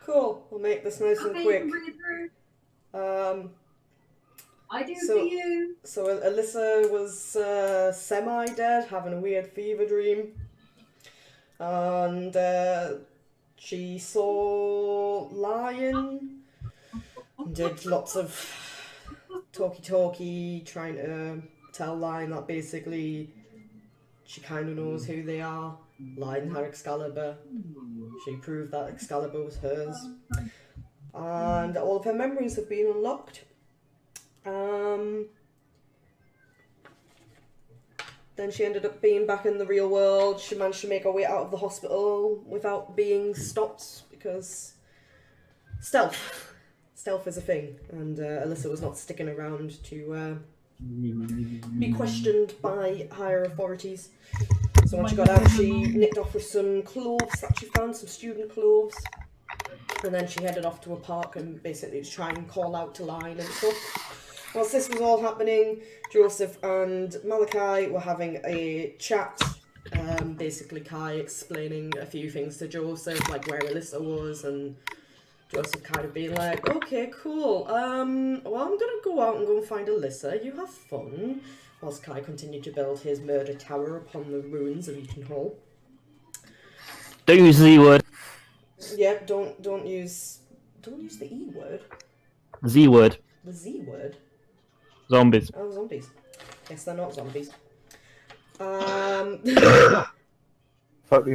Cool. We'll make this nice and Okay, you quick. can bring it through. I do So- for you. So Alyssa was semi-dead, having a weird fever dream, and she saw Lion, did lots of talky, trying to tell Lion that basically she kind of knows who they are. Lion had Excalibur. She proved that Excalibur was hers, and all of her memories have been unlocked. Then she ended up being back in the real world. She managed to make her way out of the hospital without being stopped because stealth. Stealth is a thing, and Alyssa was not sticking around to be questioned by higher authorities. So when she got out, she nicked off with some clothes that she found, some student clothes, and then she headed off to a park and basically to try and call out to Line and stuff. Whilst this was all happening, Joseph and Malachi were having a chat. Basically, Kai explaining a few things to Joseph, like where Alyssa was, and Joseph kind of being like, "Okay, cool. Well, I'm gonna go out and go and find Alyssa. You have fun." Whilst Kai continued to build his murder tower upon the ruins of Eaton Hall. Don't use the Z word. Yeah, don't use the E word. Z word. The Z word. Zombies. Oh, zombies. Yes, they're not zombies. Totally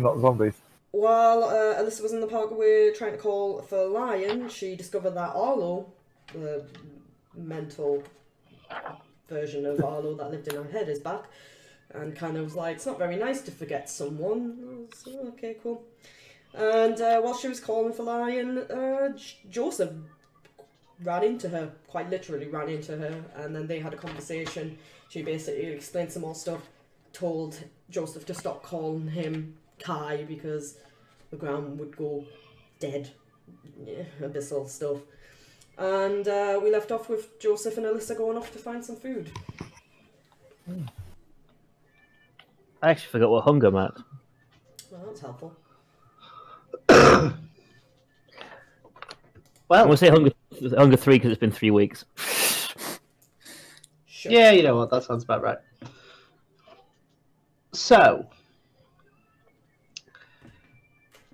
not zombies. While Alyssa was in the park away trying to call for Lion, she discovered that Arlo, the mental version of Arlo that lived in her head, is back. And kind of was like, it's not very nice to forget someone. So, okay, cool. And while she was calling for Lion, Joseph ran into her, quite literally ran into her, and then they had a conversation. She basically explained some more stuff, told Joseph to stop calling him Kai because the ground would go dead. Yeah, abyssal stuff. And we left off with Joseph and Alyssa going off to find some food. I actually forgot what hunger meant. Well, that's helpful. I'm gonna say hunger 3 because it's been 3 weeks. Sure. Yeah, you know what? That sounds about right. So,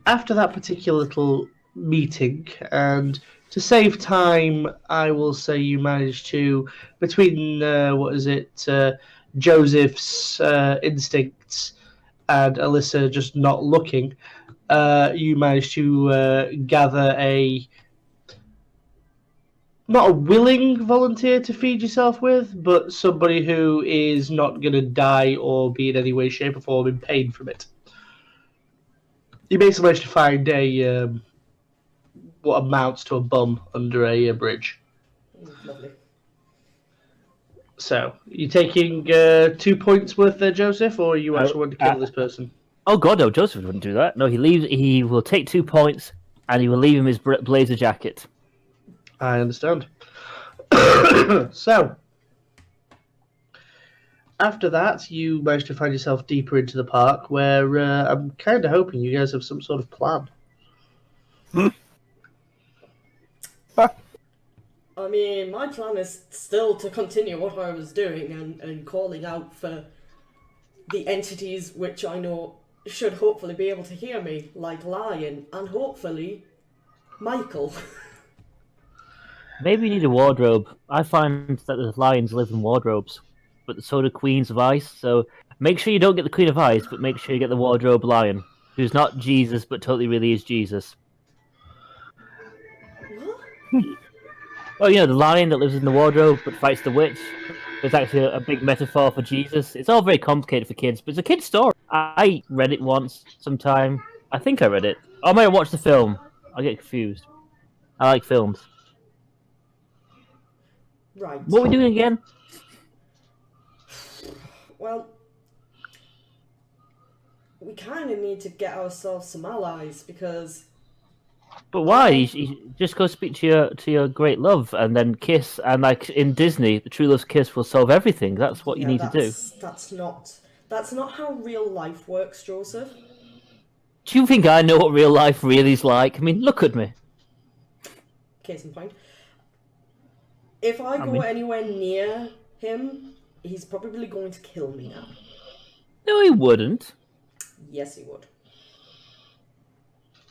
after that particular little meeting, and to save time, I will say you managed to, between, Joseph's instincts and Alyssa just not looking, you managed to gather not a willing volunteer to feed yourself with, but somebody who is not going to die or be in any way, shape, or form in pain from it. You basically managed to find what amounts to a bum under a bridge. Lovely. So, you taking 2 points worth there, Joseph, or you actually want to kill this person? Oh god, no, Joseph wouldn't do that. No, he will take 2 points, and he will leave him his blazer jacket. I understand. So, after that, you managed to find yourself deeper into the park, where I'm kind of hoping you guys have some sort of plan. I mean, my plan is still to continue what I was doing and calling out for the entities which I know should hopefully be able to hear me, like Lion, and hopefully Michael. Maybe you need a wardrobe. I find that the lions live in wardrobes, but so do queens of ice. So make sure you don't get the queen of ice, but make sure you get the wardrobe lion, who's not Jesus, but totally really is Jesus. What? Well, you know, the lion that lives in the wardrobe but fights the witch. It's actually a big metaphor for Jesus. It's all very complicated for kids, but it's a kid's story. I read it once, sometime. I think I read it. I might have watched the film. I get confused. I like films. Right. What are we doing again? Well, we kind of need to get ourselves some allies because... But why? You just go speak to your great love and then kiss, and like in Disney, the true love's kiss will solve everything. That's what you need to do. That's not how real life works, Joseph. Do you think I know what real life really is like? I mean, look at me. case in point. If I go anywhere near him, he's probably going to kill me now. No, he wouldn't. Yes, he would.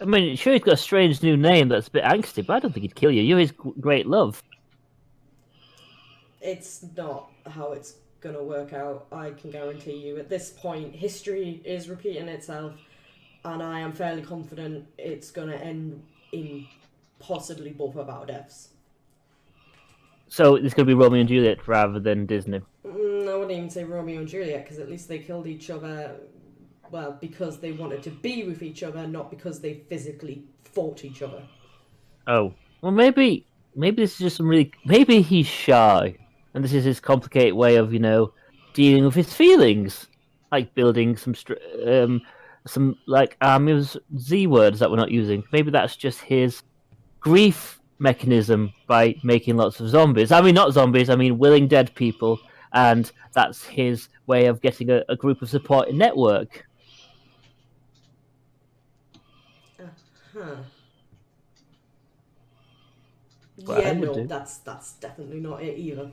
I mean, sure, he's got a strange new name that's a bit angsty, but I don't think he'd kill you. You're his great love. It's not how it's gonna work out, I can guarantee you. At this point, history is repeating itself, and I am fairly confident it's gonna end in possibly both of our deaths. So it's going to be Romeo and Juliet rather than Disney. I wouldn't even say Romeo and Juliet, because at least they killed each other, well, because they wanted to be with each other, not because they physically fought each other. Oh. Well, maybe this is just some really... Maybe he's shy, and this is his complicated way of, dealing with his feelings. Like building some army of Z words that we're not using. Maybe that's just his grief mechanism by making lots of zombies. I mean, not zombies, I mean willing dead people, and that's his way of getting a group of support network. Huh. Well, Yeah, I would no, do. that's definitely not it either.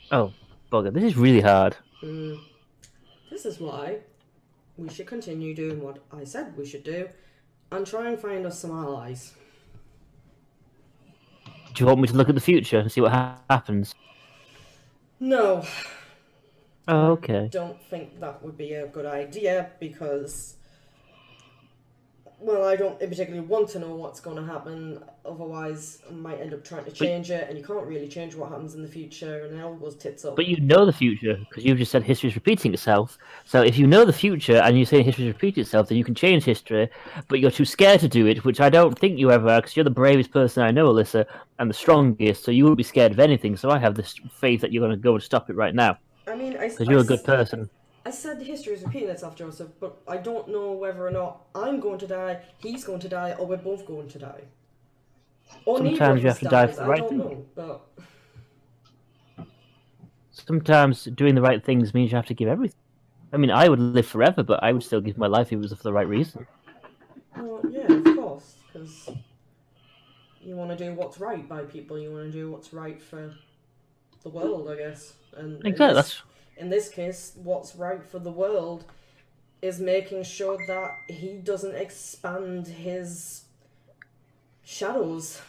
Oh, bugger, this is really hard. This is why we should continue doing what I said we should do, and try and find us some allies. Do you want me to look at the future and see what happens? No. Oh, okay. Don't think that would be a good idea, because, well, I don't particularly want to know what's going to happen, otherwise I might end up trying to change it, and you can't really change what happens in the future, and it all goes tits up. But you know the future, because you've just said history is repeating itself. So if you know the future and you say history is repeating itself, then you can change history, but you're too scared to do it, which I don't think you ever are, because you're the bravest person I know, Alyssa, and the strongest, so you won't be scared of anything, so I have this faith that you're going to go and stop it right now. I mean, Because you're a good person. I said history is repeating itself, Joseph, but I don't know whether or not I'm going to die, he's going to die, or we're both going to die. Or Sometimes you have to die for the right I don't thing. know, but... Sometimes doing the right things means you have to give everything. I mean, I would live forever, but I would still give my life if it was for the right reason. Well, yeah, of course, because you want to do what's right by people, you want to do what's right for the world, I guess. And Exactly. in this case, what's right for the world is making sure that he doesn't expand his shadows.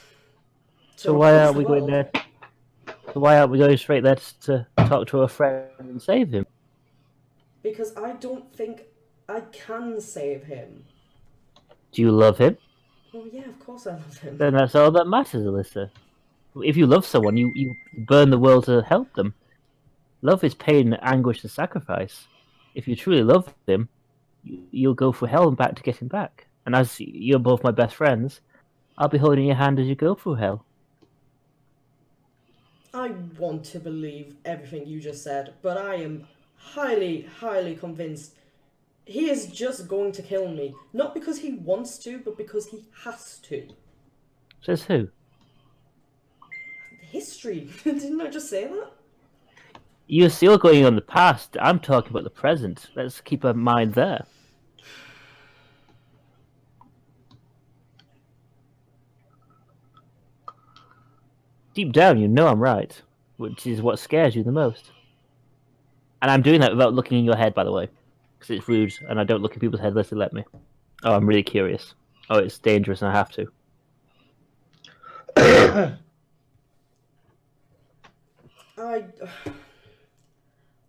So why aren't we going there? So why aren't we going straight there to talk to a friend and save him? Because I don't think I can save him. Do you love him? Well, yeah, of course I love him. Then that's all that matters, Alyssa. If you love someone, you burn the world to help them. Love is pain, anguish, and sacrifice. If you truly love him, you'll go through hell and back to get him back. And as you're both my best friends, I'll be holding your hand as you go through hell. I want to believe everything you just said, but I am highly, highly convinced he is just going to kill me. Not because he wants to, but because he has to. Says who? History. Didn't I just say that? You're still going on the past. I'm talking about the present. Let's keep our mind there. Deep down, you know I'm right, which is what scares you the most. And I'm doing that without looking in your head, by the way, because it's rude, and I don't look in people's heads unless they let me. Oh, I'm really curious. Oh, it's dangerous, and I have to.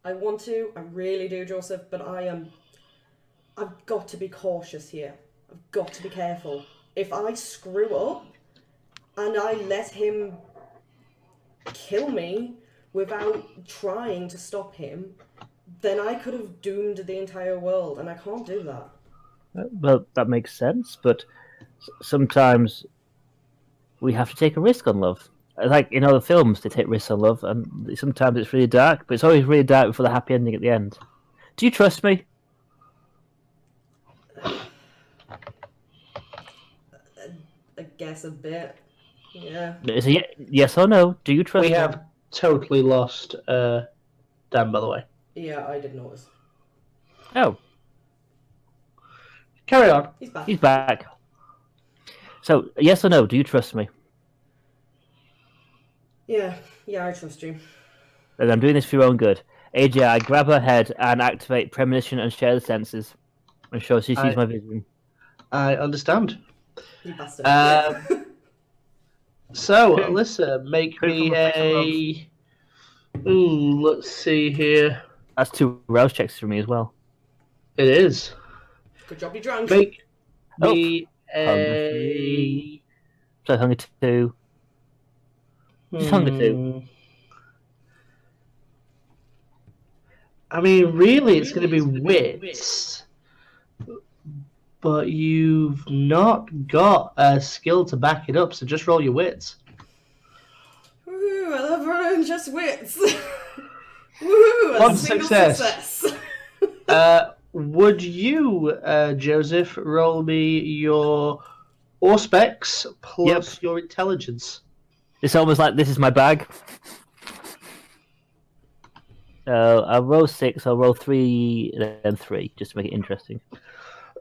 I want to, I really do, Joseph, but I've got to be cautious here. I've got to be careful. If I screw up and I let him kill me without trying to stop him, then I could have doomed the entire world, and I can't do that. Well, that makes sense, but sometimes we have to take a risk on love. Like in other films, they take risks on love, and sometimes it's really dark, but it's always really dark before the happy ending at the end. Do you trust me? I guess a bit. Yeah. Is it yes or no? Do you trust We me? have totally lost Dan, by the way. Yeah, I did notice. Oh, Carry on. He's back. he's back. So, yes or no? Do you trust me? Yeah, I trust you. And I'm doing this for your own good. AGI, grab her head and activate premonition and share the senses. And show she sees my vision. I understand. You bastard. So, Alyssa, make Critical me reflex rolls. a. Ooh, let's see here. That's 2 rouse checks for me as well. It is. Good job, you drunk. Make Oh, me hunger a. 3. So hunger 2. Just hunger 2. I mean, really, it's going to be wits, but you've not got a skill to back it up, so just roll your wits. Woohoo, I love rolling just wits. Woohoo, a One single success. Would you, Joseph, roll me your Auspex plus your intelligence? It's almost like this is my bag. So I'll roll 6, I'll roll 3, and then 3, just to make it interesting.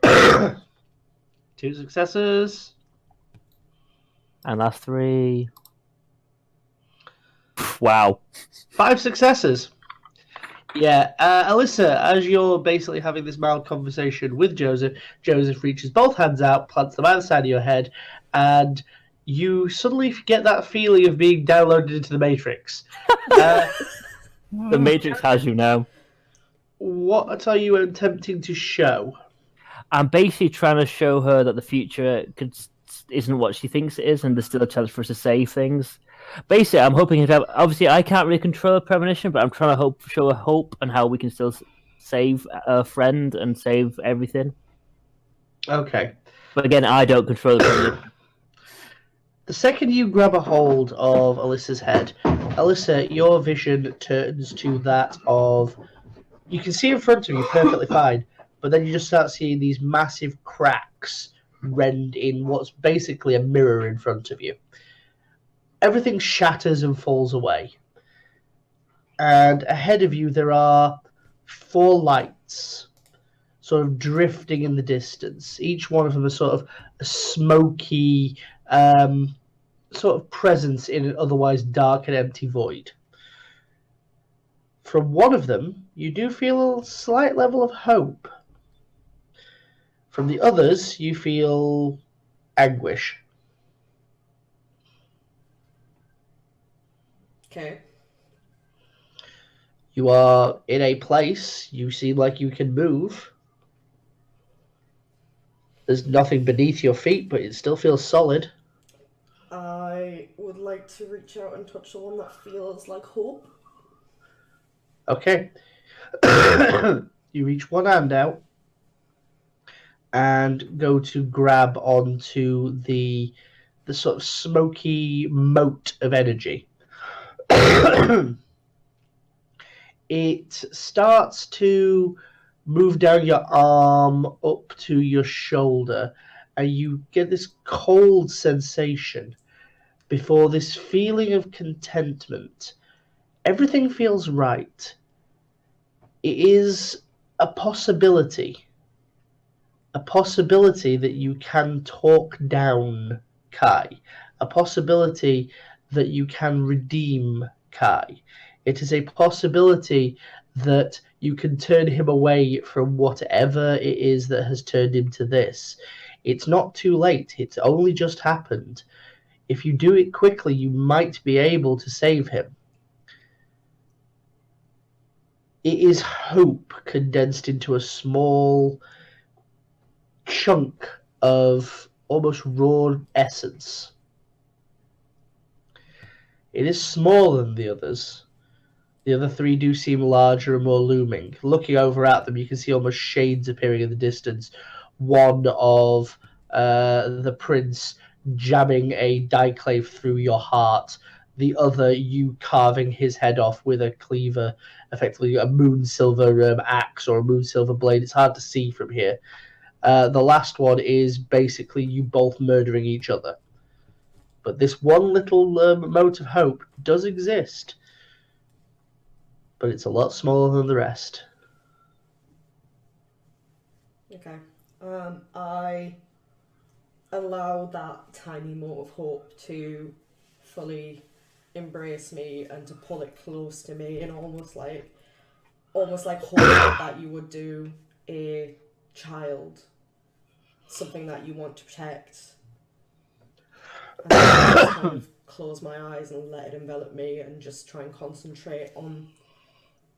2 successes. And last 3. Wow. 5 successes. Yeah, Alyssa, as you're basically having this mild conversation with Joseph, Joseph reaches both hands out, plants them either side of your head, and you suddenly get that feeling of being downloaded into the Matrix. The Matrix has you now. What are you attempting to show? I'm basically trying to show her that the future isn't what she thinks it is, and there's still a chance for us to save things. Basically, I'm hoping to have. Obviously, I can't really control a premonition, but I'm trying to show her hope and how we can still save a friend and save everything. Okay. But again, I don't control the premonition. The second you grab a hold of Alyssa's head, Alyssa, your vision turns to that of. You can see in front of you perfectly fine, but then you just start seeing these massive cracks rend in what's basically a mirror in front of you. Everything shatters and falls away. And ahead of you, there are 4 lights sort of drifting in the distance. Each one of them is sort of a smoky sort of presence in an otherwise dark and empty void. From one of them, you do feel a slight level of hope. From the others, you feel anguish. Okay. You are in a place, you seem like you can move. There's nothing beneath your feet, but it still feels solid. I would like to reach out and touch the one that feels like hope. Okay. You reach one hand out and go to grab onto the sort of smoky moat of energy. It starts to move down your arm up to your shoulder, and you get this cold sensation before this feeling of contentment. Everything feels right. It is a possibility that you can talk down Kai, a possibility that you can redeem Kai. It is a possibility that you can turn him away from whatever it is that has turned him to this. It's not too late. It's only just happened. If you do it quickly, you might be able to save him. It is hope condensed into a small chunk of almost raw essence. It is smaller than the others. The other 3 do seem larger and more looming. Looking over at them, you can see almost shades appearing in the distance. One of the prince jamming a diclave through your heart. The other, you carving his head off with a cleaver, effectively a moon silver axe or a moon silver blade. It's hard to see from here. The last one is basically you both murdering each other. But this one little mote of hope does exist. But it's a lot smaller than the rest. Okay. I allow that tiny mote of hope to fully embrace me and to pull it close to me and almost like hold it that you would do a child, something that you want to protect. And I just kind of close my eyes and let it envelop me and just try and concentrate on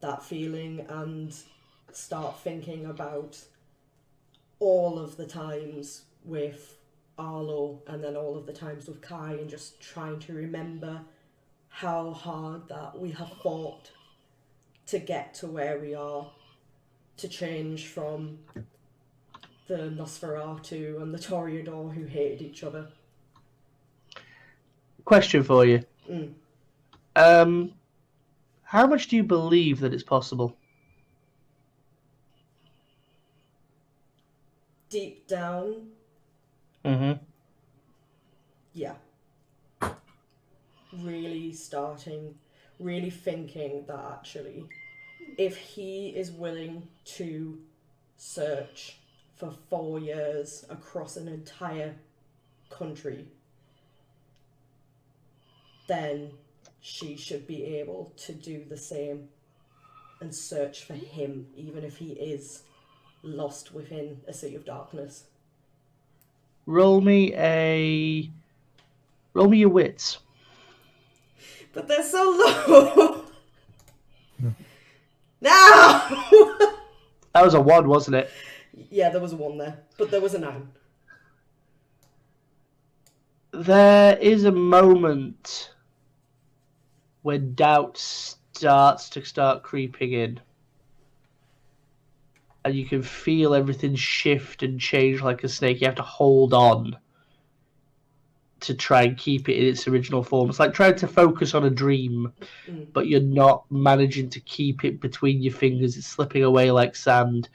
that feeling and start thinking about all of the times with Arlo and then all of the times with Kai, and just trying to remember how hard that we have fought to get to where we are, to change from the Nosferatu and the Toreador who hated each other. Question for you. Mm. How much do you believe that it's possible? Deep down, Mm-hmm. yeah. Really thinking that actually, if he is willing to search for 4 years across an entire country, then she should be able to do the same and search for him, even if he is lost within a sea of darkness. Roll me your wits. But they're so low! No! That was a 1, wasn't it? Yeah, there was a 1 there, but there was a 9. There is a moment where doubt starts to start creeping in. And you can feel everything shift and change like a snake. You have to hold on to try and keep it in its original form. It's like trying to focus on a dream, but you're not managing to keep it between your fingers. It's slipping away like sand.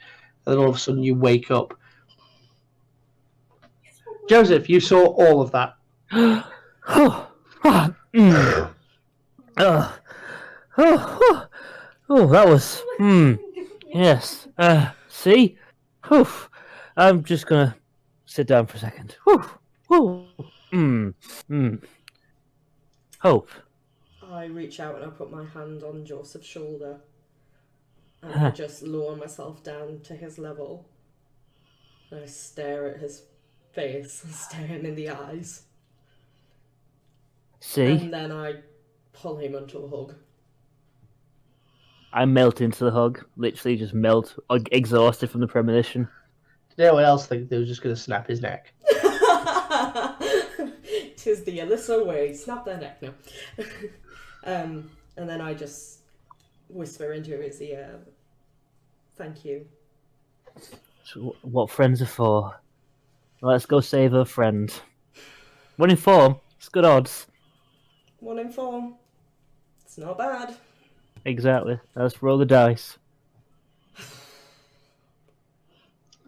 And then all of a sudden you wake up. Joseph, you saw all of that. That was. Yes. See? Whew. I'm just gonna sit down for a second. Hope. I reach out and I put my hand on Joseph's shoulder and I just lower myself down to his level. And I stare at his face, staring in the eyes. See? And then I pull him into a hug. I melt into the hug. Literally just melt, exhausted from the premonition. Did anyone else think they were just going to snap his neck? 'Tis the Alyssa way. Snap their neck now. And then I just whisper into his ear, "Thank you." So what friends are for. Let's go save a friend. 1 in 4. It's good odds. 1 in 4. It's not bad. Exactly. Let's roll the dice.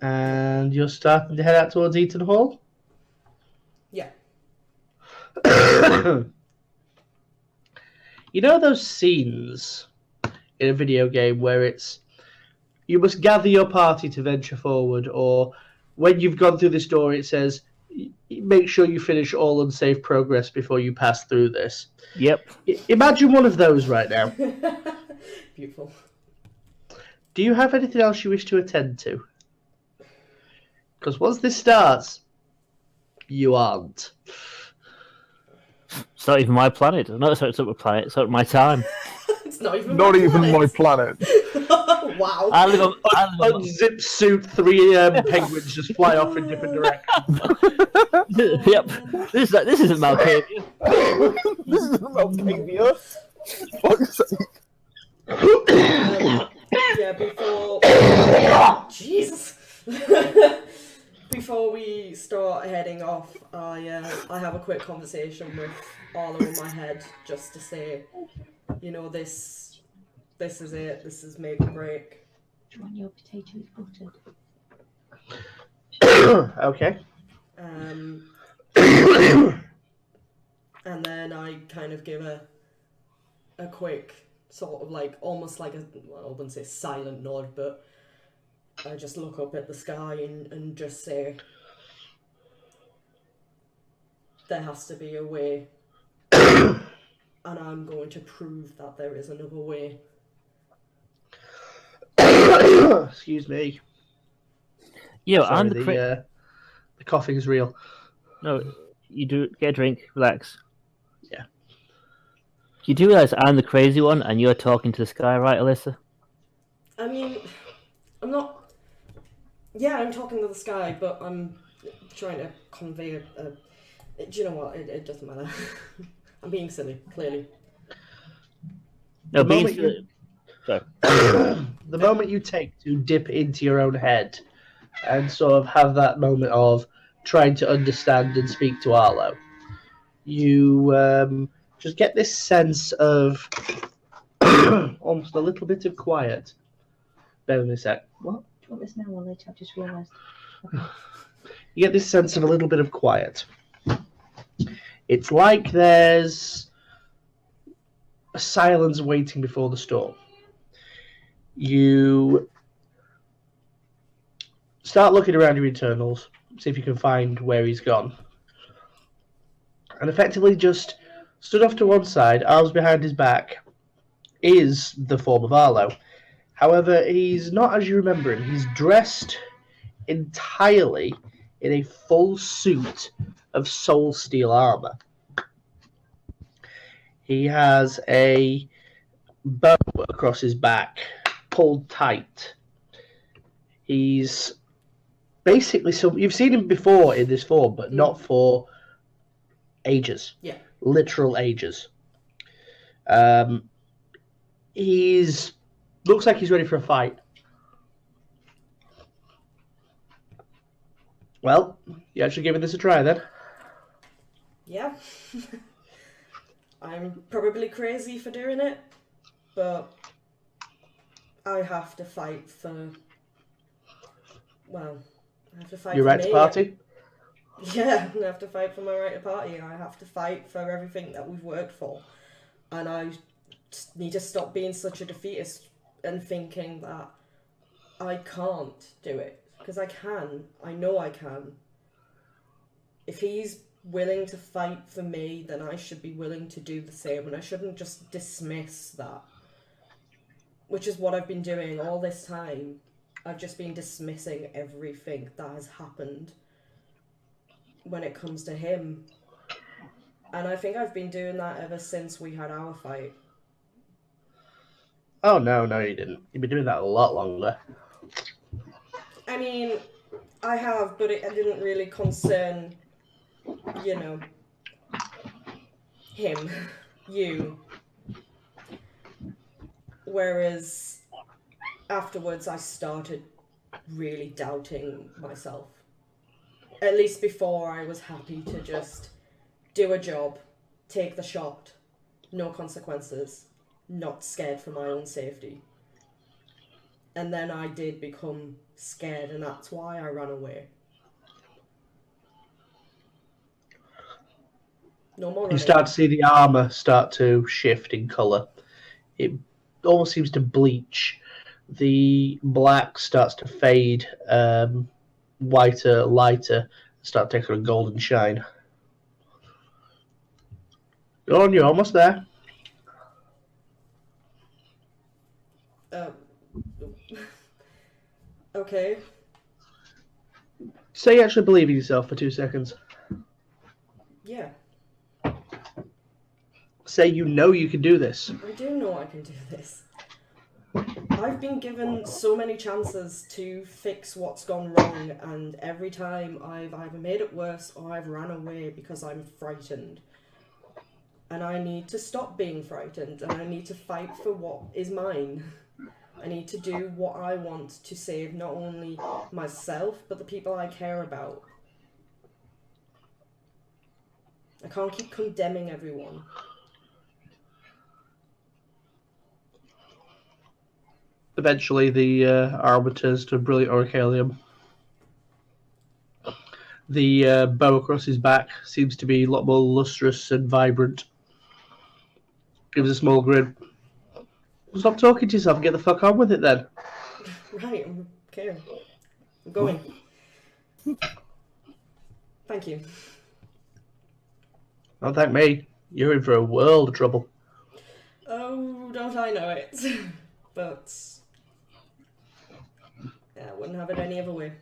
And you're starting to head out towards Eaton Hall? Yeah. You know those scenes in a video game where it's you must gather your party to venture forward, or when you've gone through this door it says make sure you finish all unsafe progress before you pass through this. Yep. Imagine one of those right now. Beautiful. Do you have anything else you wish to attend to? Because once this starts, you aren't. It's not even my planet. No, it's not my planet. It's not my time. It's not even Not my even planet. my planet. Wow. I live on. Unzip suit, 3 penguins just fly off in different directions. Yep. This isn't Malcavia. This is Malcavia. Fuck's sake. Yeah, before... Jesus! Before we start heading off, I have a quick conversation with Arlo in my head just to say, you know, this is it. This is make or break. Do you want your potatoes buttered? Okay. And then I kind of give a quick sort of like almost like well, I wouldn't say silent nod, but I just look up at the sky and just say, there has to be a way and I'm going to prove that there is another way. Excuse me. Yeah, Sorry, I'm the coughing is real. No, you do get a drink, relax. Yeah. You do realize I'm the crazy one, and you're talking to the sky, right, Alyssa? I mean, I'm not. Yeah, I'm talking to the sky, but I'm trying to convey a do you know what? It doesn't matter. I'm being silly, clearly. No, The being moment you- Sorry. The moment you take to dip into your own head and sort of have that moment of trying to understand and speak to Arlo, you just get this sense of almost a little bit of quiet. Bear with me a sec. What? Do you want this now or later? I've just realised. You get this sense of a little bit of quiet. It's like there's a silence waiting before the storm. You start looking around your internals, see if you can find where he's gone. And effectively just stood off to one side, arms behind his back, is the form of Arlo. However, he's not as you remember him. He's dressed entirely in a full suit of soul steel armor. He has a bow across his back, pulled tight. He's basically you've seen him before in this form, but not for ages. Yeah. Literal ages. He's looks like he's ready for a fight. Well, you actually giving this a try then? Yeah. I'm probably crazy for doing it, but I have to fight for. Well, I have to fight Your for right me. to party? Yeah, I have to fight for my right to party. I have to fight for everything that we've worked for. And I just need to stop being such a defeatist and thinking that I can't do it. Because I can. I know I can. If he's willing to fight for me, then I should be willing to do the same. And I shouldn't just dismiss that. Which is what I've been doing all this time. I've just been dismissing everything that has happened when it comes to him. And I think I've been doing that ever since we had our fight. Oh, no, you didn't. You've been doing that a lot longer. I mean, I have, but it didn't really concern, him, you. Whereas afterwards I started really doubting myself. At least before, I was happy to just do a job, take the shot, no consequences, not scared for my own safety. And then I did become scared, and that's why I ran away. No more running. You start to see the armor start to shift in color. It almost seems to bleach. The black starts to fade, whiter, lighter, start taking a golden shine. Go on, you're almost there. Okay. Say you actually believe in yourself for 2 seconds. Yeah, Say you know you can do this. I do know I can do this. I've been given so many chances to fix what's gone wrong, and every time I've either made it worse or I've ran away because I'm frightened. And I need to stop being frightened, and I need to fight for what is mine. I need to do what I want to save not only myself, but the people I care about. I can't keep condemning everyone. Eventually, the armor turns to brilliant orichalcum. The bow across his back seems to be a lot more lustrous and vibrant. Gives a small grin. Stop talking to yourself and get the fuck on with it then. Right, okay. I'm going. Thank you. Don't thank me. You're in for a world of trouble. Oh, don't I know it? But yeah, I wouldn't have it any other way.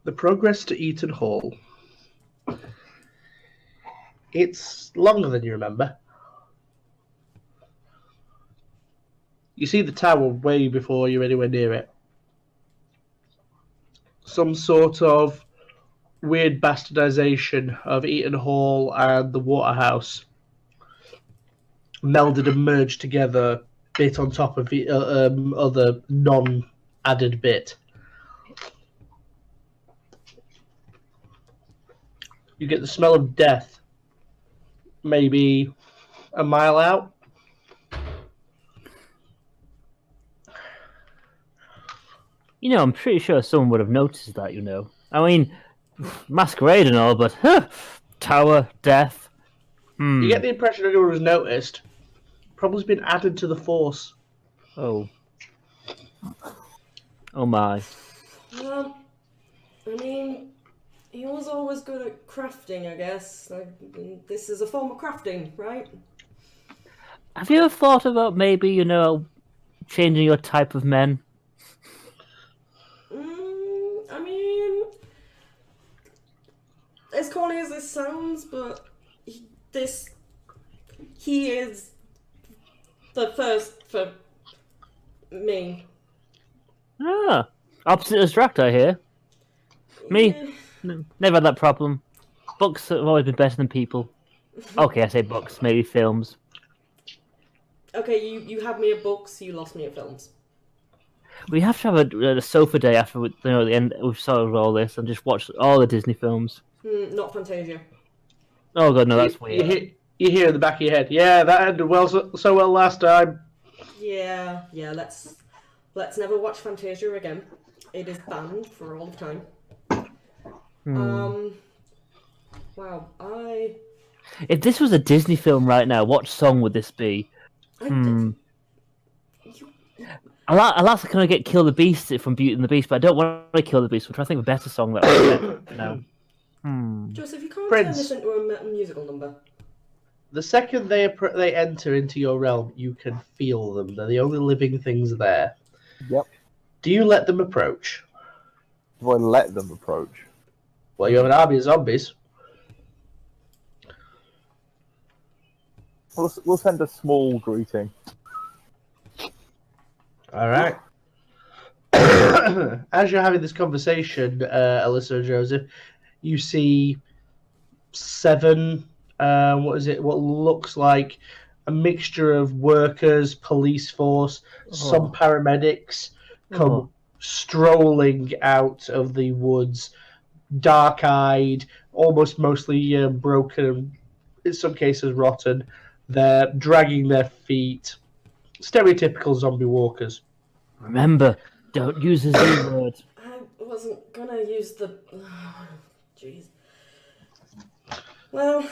The progress to Eaton Hall. It's longer than you remember. You see the tower way before you're anywhere near it. Some sort of weird bastardization of Eaton Hall and the Waterhouse melded and merged together, bit on top of the other non-added bit. You get the smell of death maybe a mile out. You know, I'm pretty sure someone would have noticed that, you know. I mean, masquerade and all, but tower, death. You get the impression anyone has noticed. Probably's been added to the force. Oh. Oh my. Well, I mean, he was always good at crafting, I guess. Like, this is a form of crafting, right? Have you ever thought about maybe, you know, changing your type of men? I mean, as corny as this sounds, but he is the first for me. Ah. Opposite attract, I hear. Me? Never had that problem. Books have always been better than people. Okay, I say books, maybe films. Okay, you had me at books, you lost me at films. We have to have a sofa day after we, you know, the end. We've sorted all this and just watch all the Disney films. Not Fantasia. Oh god, no, that's weird. You hear in the back of your head, yeah, that ended so well last time. Yeah. Let's never watch Fantasia again. It is banned for all of time. Wow, If this was a Disney film right now, what song would this be? I'll ask, can I get Kill the Beast from Beauty and the Beast, but I don't want to Kill the Beast. I'm trying to think of a better song that would be better. Joseph, you can't Prince. turn this into a musical number. The second they enter into your realm, you can feel them. They're the only living things there. Yep. Do you let them approach? Do I let them approach? Well, you have an army of zombies. We'll send a small greeting. All right. As you're having this conversation, Alyssa and Joseph, you see 7. What looks like a mixture of workers, police force, some paramedics come strolling out of the woods, dark-eyed, almost mostly broken, in some cases rotten. They're dragging their feet. Stereotypical zombie walkers. Remember, don't use the Z word. I wasn't gonna use the... Jeez. Well,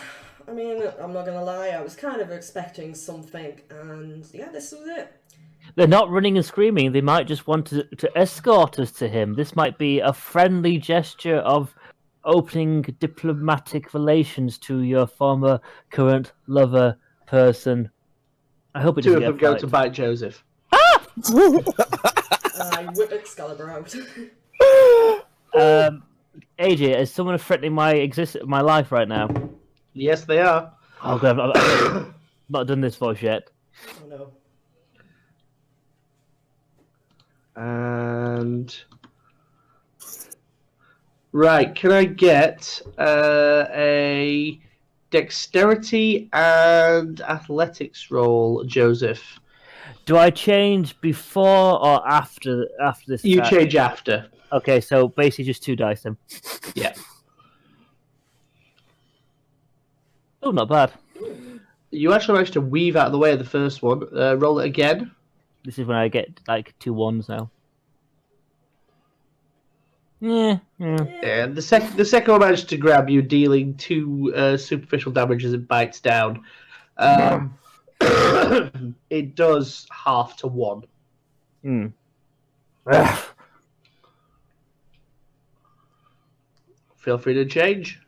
I mean, I'm not gonna lie, I was kind of expecting something, and yeah, this was it. They're not running and screaming. They might just want to escort us to him. This might be a friendly gesture of opening diplomatic relations to your former current lover person. I hope it doesn't 2 of them get go to bite Joseph. I whip Excalibur out. AJ, is someone threatening my life right now? Yes, they are. Oh god, I've not done this voice yet. Oh no. And right, can I get a dexterity and athletics roll, Joseph? Do I change before or after this? You attack? change after. Okay, so basically just 2 dice then. Yeah. Oh, not bad. You actually managed to weave out of the way of the first one. Roll it again. This is when I get like 2 1s now. Yeah. And the second one managed to grab you, dealing 2 superficial damage as it bites down. It does half to 1. Ugh. Feel free to change.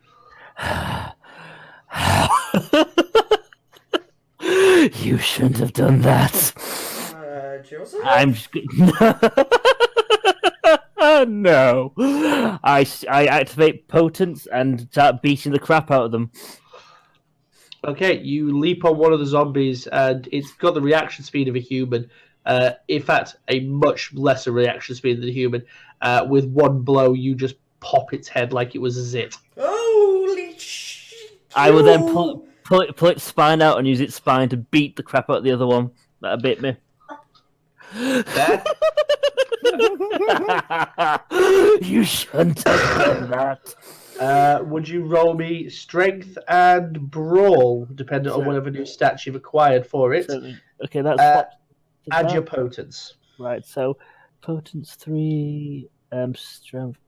You shouldn't have done that. Joseph? I'm just. No. I activate potence and start beating the crap out of them. Okay, you leap on one of the zombies, and it's got the reaction speed of a human. In fact, a much lesser reaction speed than a human. With one blow, you just pop its head like it was a zit. Holy shit! I will then pull its spine out and use its spine to beat the crap out of the other one that bit me. There. You shouldn't have done that. Would you roll me strength and brawl, depending on So- whatever new stats you've acquired for it? Okay, that's Add your potence. right. So potence 3, strength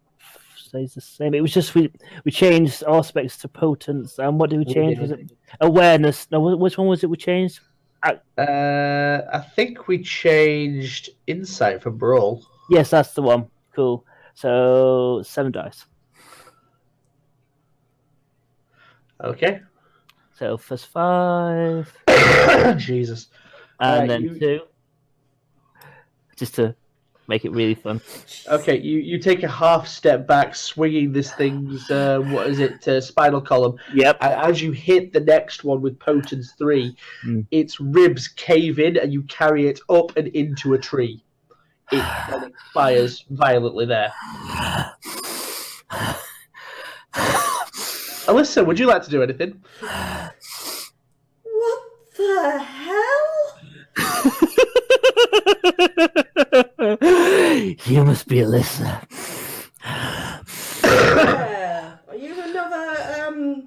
stays the same. It was just we changed aspects to potence. And what did we change? Was it awareness? No, which one was it we changed? I think we changed insight for brawl. Yes, that's the one. Cool. So 7 dice. Okay. So first 5, Jesus. and then you- 2, just to make it really fun. Okay, you take a half step back, swinging this thing's spinal column. Yep. And as you hit the next one with potence 3, its ribs cave in, and you carry it up and into a tree. It then expires violently there. Alyssa, would you like to do anything? What the hell? You must be Alyssa. Yeah. Are you another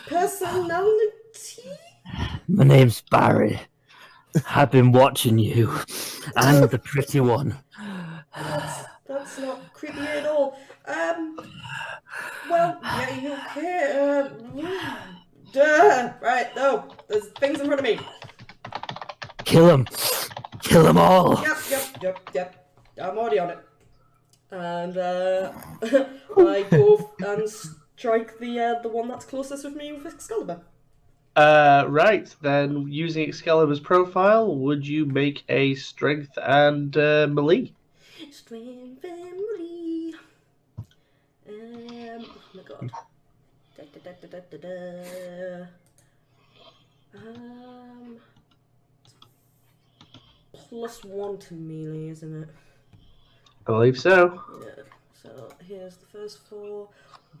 personality? My name's Barry. I've been watching you and the pretty one. That's not creepy at all. Well, yeah, you okay? Right, no, there's things in front of me. Kill them. Kill them all. Yep. I'm already on it. And I go and strike the one that's closest with me with Excalibur. Right, then using Excalibur's profile, would you make a strength and melee? Strength and melee. Oh my god. +1 to melee, isn't it? I believe so. Yeah. So here's the first 4.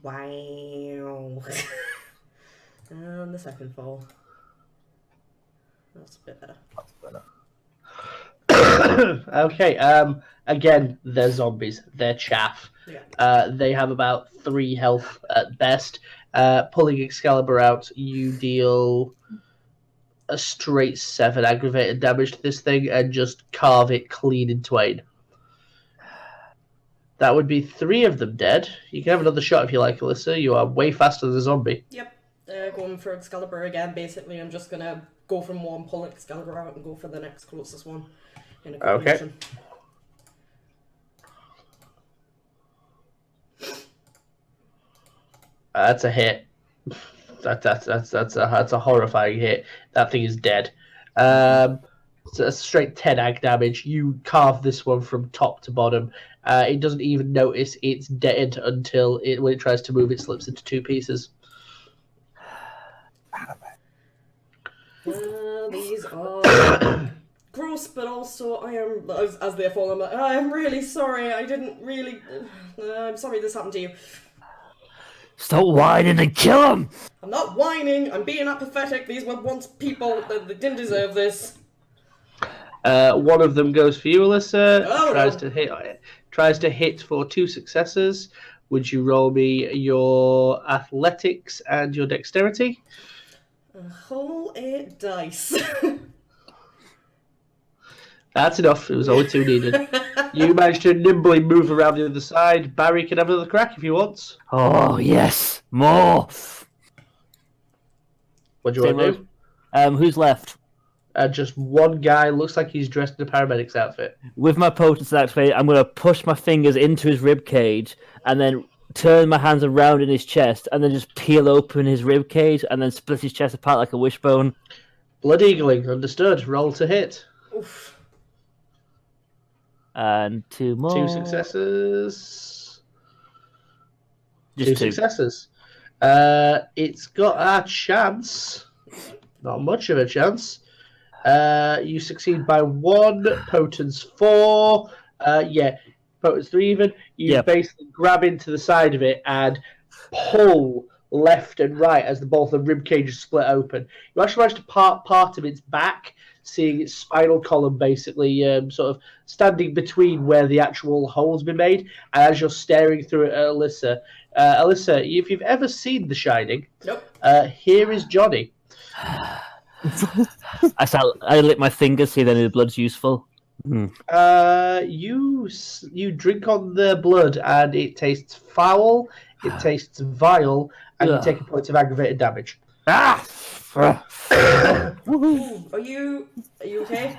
Wow. And the second 4. That's a bit better. Okay, again, they're zombies. They're chaff. Yeah. They have about 3 health at best. Pulling Excalibur out, you deal a straight 7 aggravated damage to this thing and just carve it clean in twain. That would be 3 of them dead. You can have another shot if you like, Alyssa. You are way faster than a zombie. Yep. Going for Excalibur again. Basically, I'm just gonna go from one, pull Excalibur out, and go for the next closest one. In a combination. That's a hit. That's a horrifying hit. That thing is dead. It's a straight 10 ag damage. You carve this one from top to bottom. It doesn't even notice it's dead until when it tries to move, it slips into 2 pieces. These are gross, but also I am, as they fall, I'm like, I am really sorry. I didn't really. I'm sorry this happened to you. Stop whining and kill them. I'm not whining. I'm being apathetic. These were once people. They didn't deserve this. One of them goes for you, Alyssa. Oh, Tries to hit for 2 successes. Would you roll me your athletics and your dexterity? A whole 8 dice. That's enough. It was only 2 needed. You managed to nimbly move around the other side. Barry can have another crack if he wants. Oh yes, more. What do you want to do? Who's left? Just one guy. Looks like he's dressed in a paramedic's outfit. With my potence activated, I'm going to push my fingers into his rib cage and then turn my hands around in his chest, and then just peel open his rib cage, and then split his chest apart like a wishbone. Blood eagling, understood. Roll to hit. Oof. And 2 more. 2 successes. Just 2. Successes. It's got a chance. Not much of a chance. You succeed by 1. Potence 4. Potence 3 even. You basically grab into the side of it and pull left and right as both the rib cages split open. You actually manage to part of its back, seeing its spinal column basically sort of standing between where the actual hole's been made. And as you're staring through it at Alyssa, if you've ever seen The Shining, Nope. Here is Johnny. I lick my fingers, see if any of the blood's useful. You drink on the blood and it tastes foul, it tastes vile, and you take a point of aggravated damage. Ooh, are you okay?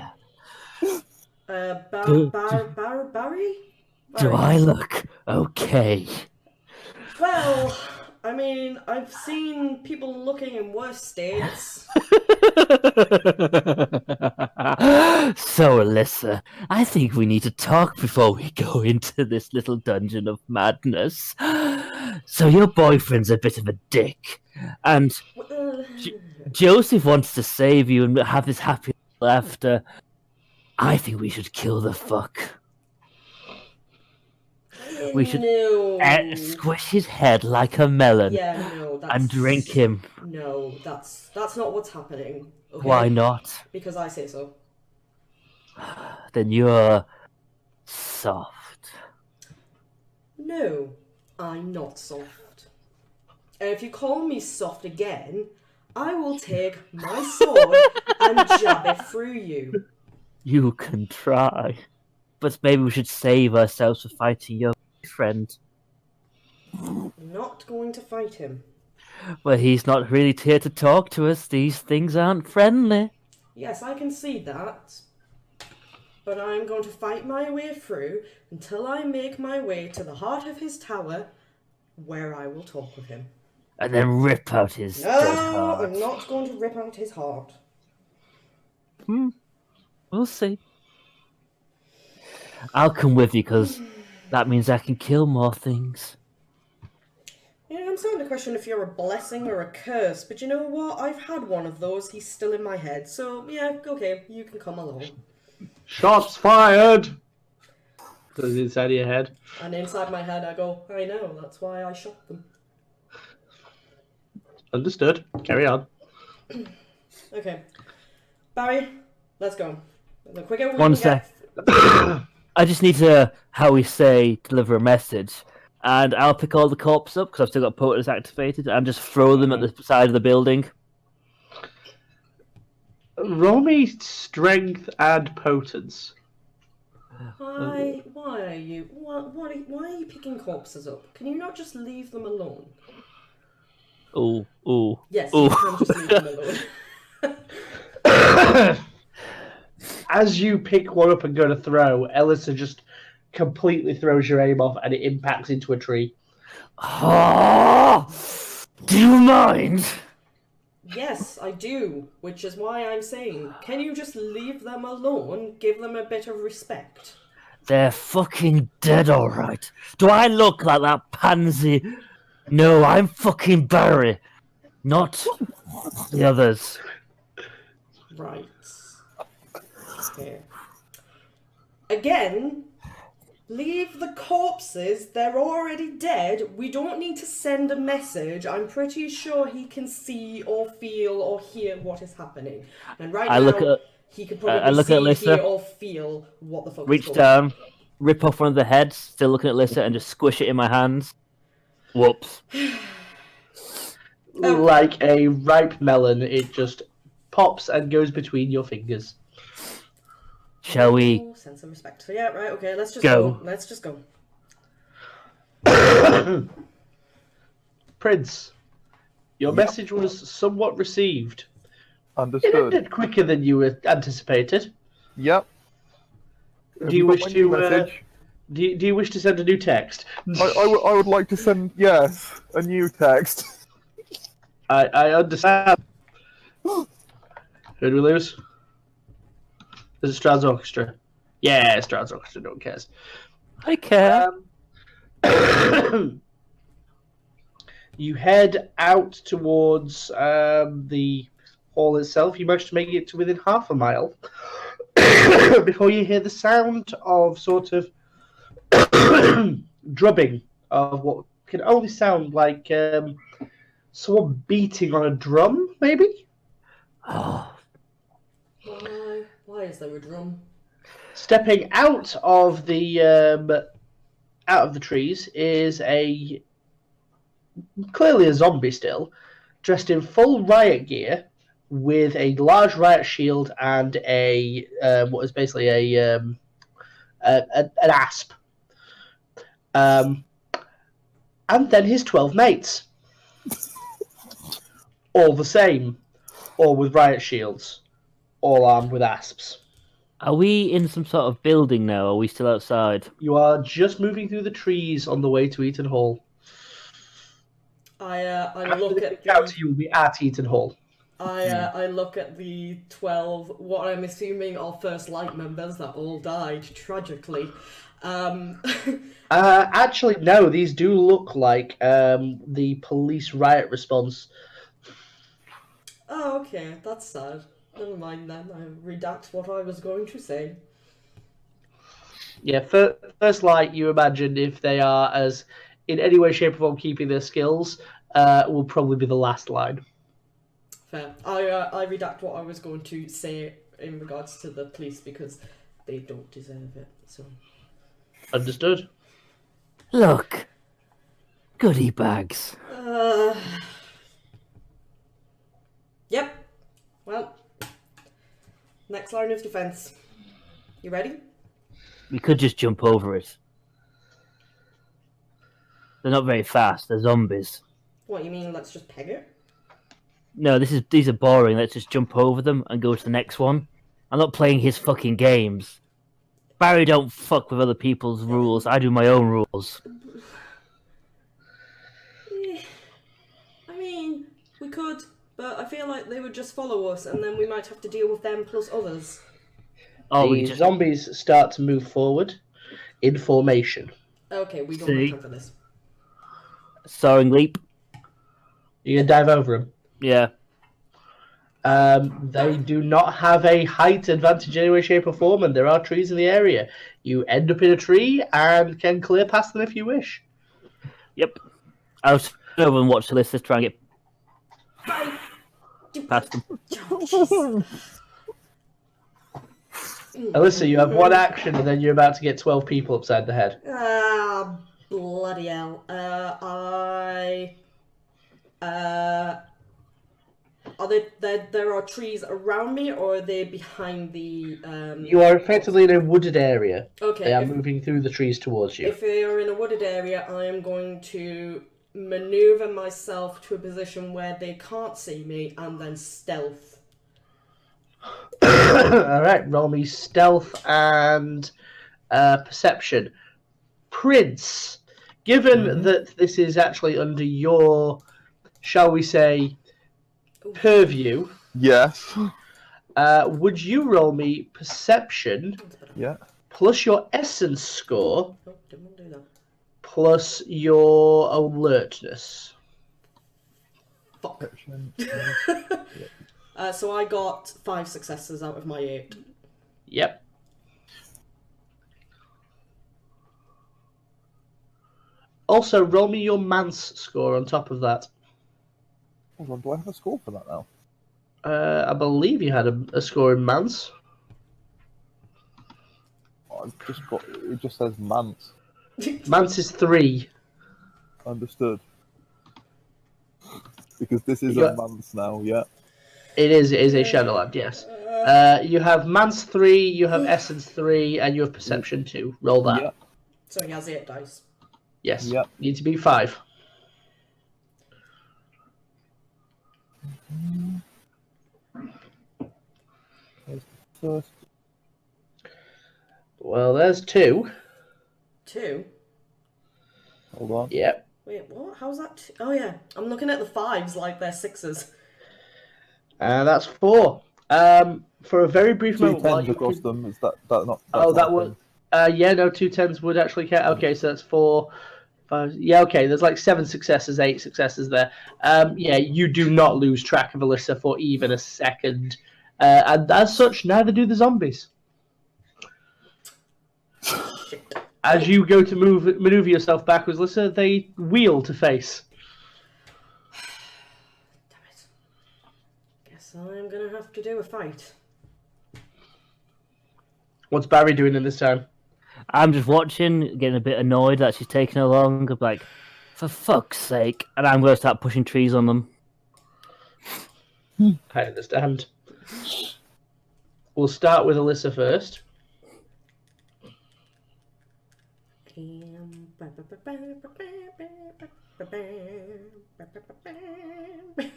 Barry? Do I look okay? Well, I mean, I've seen people looking in worse states. So, Alyssa, I think we need to talk before we go into this little dungeon of madness. So, your boyfriend's a bit of a dick, and Joseph wants to save you and have this happy after. I think we should kill the fuck. We should squish his head like a melon and drink him. No, that's not what's happening. Okay? Why not? Because I say so. Then you're soft. No, I'm not soft. And if you call me soft again, I will take my sword and jab it through you. You can try. But maybe we should save ourselves for fighting your friend. I'm not going to fight him. Well, he's not really here to talk to us. These things aren't friendly. Yes, I can see that. But I'm going to fight my way through until I make my way to the heart of his tower, where I will talk with him. And then rip out his dead heart. I'm not going to rip out his heart. We'll see. I'll come with you, because that means I can kill more things. Yeah, I'm starting to question if you're a blessing or a curse, but you know what? I've had one of those. He's still in my head. So, yeah, okay, you can come along. Shots fired! Does it inside of your head? And inside my head I go, I know, that's why I shot them. Understood. Carry on. Okay. Barry, let's go. The quicker we One can sec. get... I just need to, how we say, deliver a message. And I'll pick all the corpses up, because I've still got Potence activated, and just throw them at the side of the building. Roll me strength and potence. Why are you picking corpses up? Can you not just leave them alone? Ooh. Yes, Ooh. you can just leave them alone. As you pick one up and go to throw, Elissa just completely throws your aim off and it impacts into a tree. Oh, do you mind? Yes, I do, which is why I'm saying, can you just leave them alone? Give them a bit of respect. They're fucking dead, alright. Do I look like that pansy? No, I'm fucking Barry, not the others. Right. Okay. Again, leave the corpses. They're already dead. We don't need to send a message. I'm pretty sure he can see or feel or hear what is happening. And right now, he could probably see, hear or feel what the fuck is Reach going down, on. rip off one of the heads, still looking at Lissa, and just squish it in my hands. Whoops. Like a ripe melon, it just pops and goes between your fingers. Shall we? Send some respect. So yeah, right, okay, let's just Go. go. Let's just go. Prince, your message was somewhat received. It Understood. ended quicker than you anticipated. Yep. Do you wish to Do you wish to send a new text? I would like to send, yes, a new text. I understand. Who did we lose? Is it Stroud's Orchestra? Yeah, Stroud's Orchestra, no one cares. I care. You head out towards the hall itself. You manage to make it to within half a mile before you hear the sound of sort of drubbing of what can only sound like someone beating on a drum, maybe? Oh, Why is there a drum? Stepping out of the trees is clearly a zombie still, dressed in full riot gear with a large riot shield and what is basically an asp. And then his 12 mates. All the same, all with riot shields, all armed with asps. are we in some sort of building now? Or are we still outside? You are just moving through the trees on the way to Eaton Hall. I look at You will be at Eaton Hall. I look at the 12, what I'm assuming are First Light members that all died tragically. Actually, no. These do look like the police riot response. Oh, okay, that's sad. Never mind then. I redact what I was going to say. Yeah, First Light. You imagine if they are as in any way, shape, or form keeping their skills, will probably be the last line. Fair. I redact what I was going to say in regards to the police because they don't deserve it. So. Understood. Look, goodie bags. Yep. Well, next line of defense. You ready? We could just jump over it. They're not very fast. They're zombies. What, you mean let's just peg it? No, these are boring. Let's just jump over them and go to the next one. I'm not playing his fucking games. Barry don't fuck with other people's rules. I do my own rules. I mean, we could, but I feel like they would just follow us and then we might have to deal with them plus others. Oh, The zombies start to move forward in formation. Okay, we don't have time for this. Soaring leap. You gonna dive over them? Yeah. They do not have a height advantage in any way, shape, or form, and there are trees in the area. You end up in a tree and can clear past them if you wish. Yep. I'll sit over and watch the list. Let's try and get past them. Alyssa, you have one action, and then you're about to get 12 people upside the head. Ah, bloody hell. There are trees around me, or are they behind the? You are effectively in a wooded area. Okay. They are moving through the trees towards you. If they are in a wooded area, I am going to maneuver myself to a position where they can't see me, and then stealth. Alright, roll me stealth and perception. Prince, given that this is actually under your, shall we say, purview, Yes. would you roll me perception Yeah. plus your essence score Oh, didn't want to do that. plus your alertness? Fuck. So I got 5 successes out of my 8. Yep. Also, roll me your man's score on top of that. Hold on, do I have a score for that now? I believe you had a score in man's. I've just got. It just says Mance. Man's is 3. Understood. Because this is Yeah. a Mance now, yeah. It is a Shadowland, yes. You have man's 3, you have essence 3, and you have perception 2. Roll that. Yeah. So he has 8 dice. Yes. Yep. Need to be 5. First. Well, there's 2. 2. Hold on. Yep. Wait, what? How's that? Oh yeah, I'm looking at the 5s like they're 6s. That's 4. For a very brief Two moment, while tens you across could... them. Is that not? Oh, That's that not a would. thing. Yeah, no, 2 10s would actually count. Okay, so that's 4, 5. Yeah, okay. There's like 7 successes, 8 successes there. Yeah, you do not lose track of Alyssa for even a second, and as such, neither do the zombies. Shit. As you go to maneuver yourself backwards, Alyssa, they wheel to face. Damn it. Guess I'm gonna have to do a fight. What's Barry doing in this time? I'm just watching, getting a bit annoyed that she's taking her long. I'm like, for fuck's sake. And I'm going to start pushing trees on them. I understand. We'll start with Alyssa first.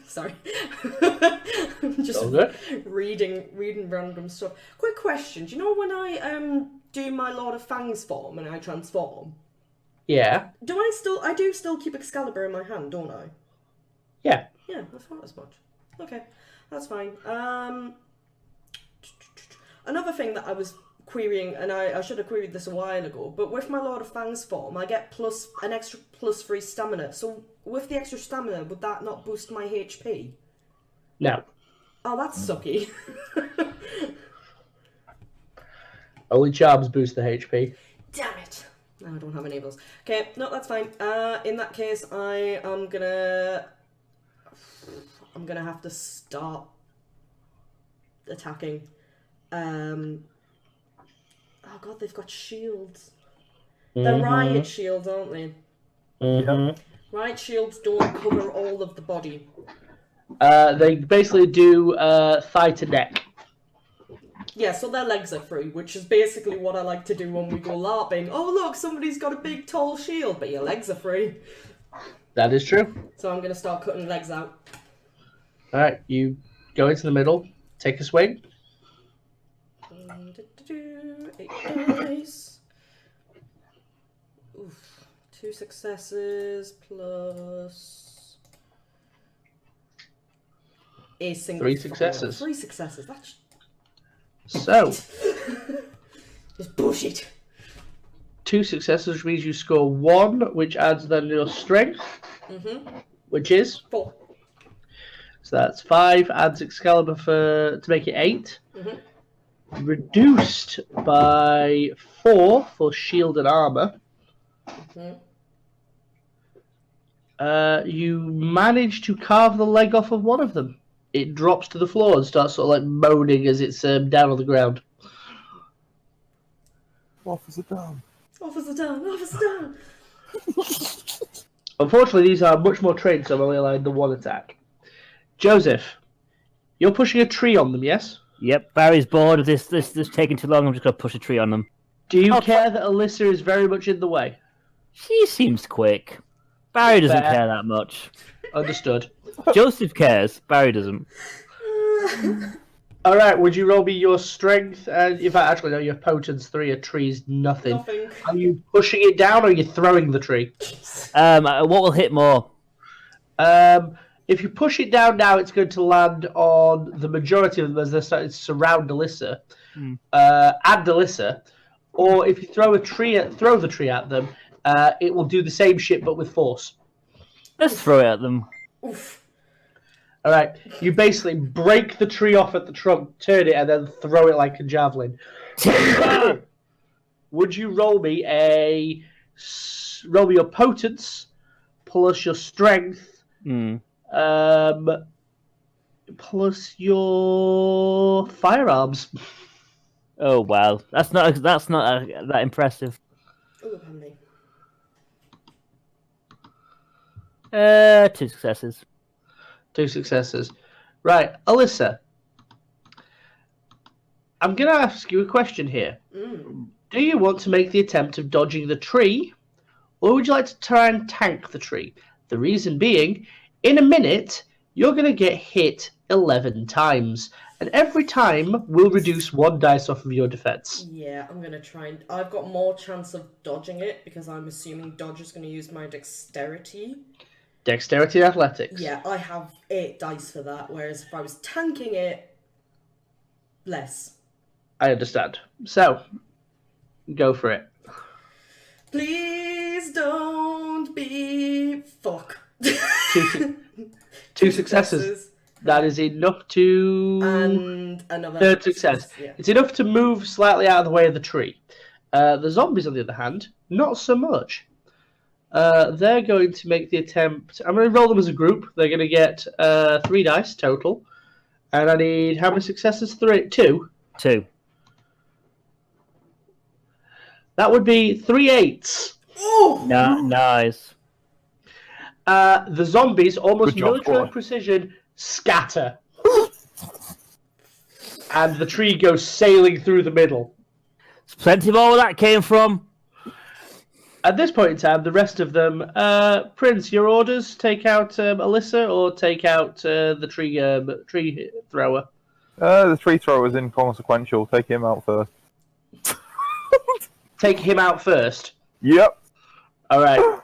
Sorry. I'm just All good. reading random stuff. Quick question. Do you know when I do my Lord of Fangs form and I transform? Yeah. I do still keep Excalibur in my hand, don't I? Yeah. Yeah, I thought as much. Okay, that's fine. Another thing that I was querying, and I should have queried this a while ago, but with my Lord of Fangs form, I get an extra +3 stamina. So with the extra stamina, would that not boost my HP? No. Oh, that's sucky. Only charms boost the HP. Damn it. No, I don't have any of those. Okay, no, that's fine. In that case, I'm gonna have to start attacking. Oh god, they've got shields. They're riot shields, aren't they? Mm-hmm. Riot shields don't cover all of the body. They basically do thigh to neck. Yeah, so their legs are free, which is basically what I like to do when we go LARPing. Oh look, somebody's got a big tall shield, but your legs are free. That is true. So I'm gonna start cutting legs out. Alright, you go into the middle, take a swing. 8 dice. Oof. 2 successes plus a single. 3 successes. 3 successes. That's So, just bullshit. 2 successes, which means you score 1, which adds then your strength, which is 4. So that's 5, adds Excalibur to make it 8. Reduced by 4 for shield and armor. You manage to carve the leg off of one of them. It drops to the floor and starts sort of like moaning as it's down on the ground. Officer down. Officer down. Officer down. Unfortunately, these are much more trained, so I'm only allowed the 1 attack. Joseph, you're pushing a tree on them, yes? Yep, Barry's bored of this taking too long. I'm just going to push a tree on them. Do you care that Alyssa is very much in the way? She seems quick. Barry doesn't Fair. care that much. Understood. Joseph cares. Barry doesn't. Alright, would you roll me your strength? And in fact, actually, no, your potence 3, a tree's nothing. Nothing. Are you pushing it down or are you throwing the tree? What will hit more? If you push it down now, it's going to land on the majority of them as they're starting to surround Alyssa. And Alyssa. Or if you throw the tree at them, it will do the same shit but with force. Let's throw it at them. Oof. Alright, you basically break the tree off at the trunk, turn it, and then throw it like a javelin. Would you roll me your potence plus your strength plus your firearms? Oh wow, that's not that impressive. Ooh, how many? 2 successes. 2 successes. Right, Alyssa. I'm going to ask you a question here. Do you want to make the attempt of dodging the tree, or would you like to try and tank the tree? The reason being, in a minute, you're going to get hit 11 times. And every time will reduce 1 dice off of your defense. Yeah, I'm gonna try and... I've got more chance of dodging it, because I'm assuming Dodge is gonna use my dexterity. Dexterity and athletics. Yeah, I have 8 dice for that, whereas if I was tanking it, less. I understand. So, go for it. Please don't be... Fuck. Two successes. That is enough to... And another... Third success. Yeah. It's enough to move slightly out of the way of the tree. The zombies, on the other hand, not so much. They're going to make the attempt... I'm going to roll them as a group. They're going to get 3 dice total. And I need how many successes? 2? 2. That would be 3 8s. Oh! Nice. The zombies, almost Good job, military squad. precision, scatter. And the tree goes sailing through the middle. There's plenty more where that came from. At this point in time, the rest of them, Prince, your orders: take out Alyssa or take out the tree thrower. The tree thrower's inconsequential. Take him out first. Take him out first. Yep. All right.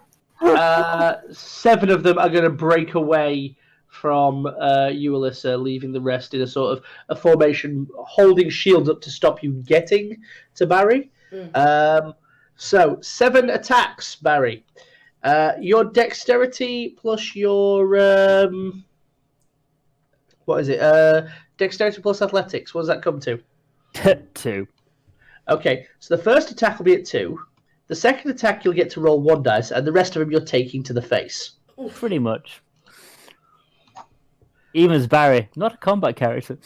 7 of them are going to break away from you, Alyssa, leaving the rest in a sort of a formation, holding shields up to stop you getting to Barry. So 7 attacks, Barry. Your dexterity plus your what is it? Dexterity plus athletics. What does that come to? 2. Okay, so the first attack will be at 2. The second attack you'll get to roll 1 dice, and the rest of them you're taking to the face. Pretty much. Even as Barry, not a combat character.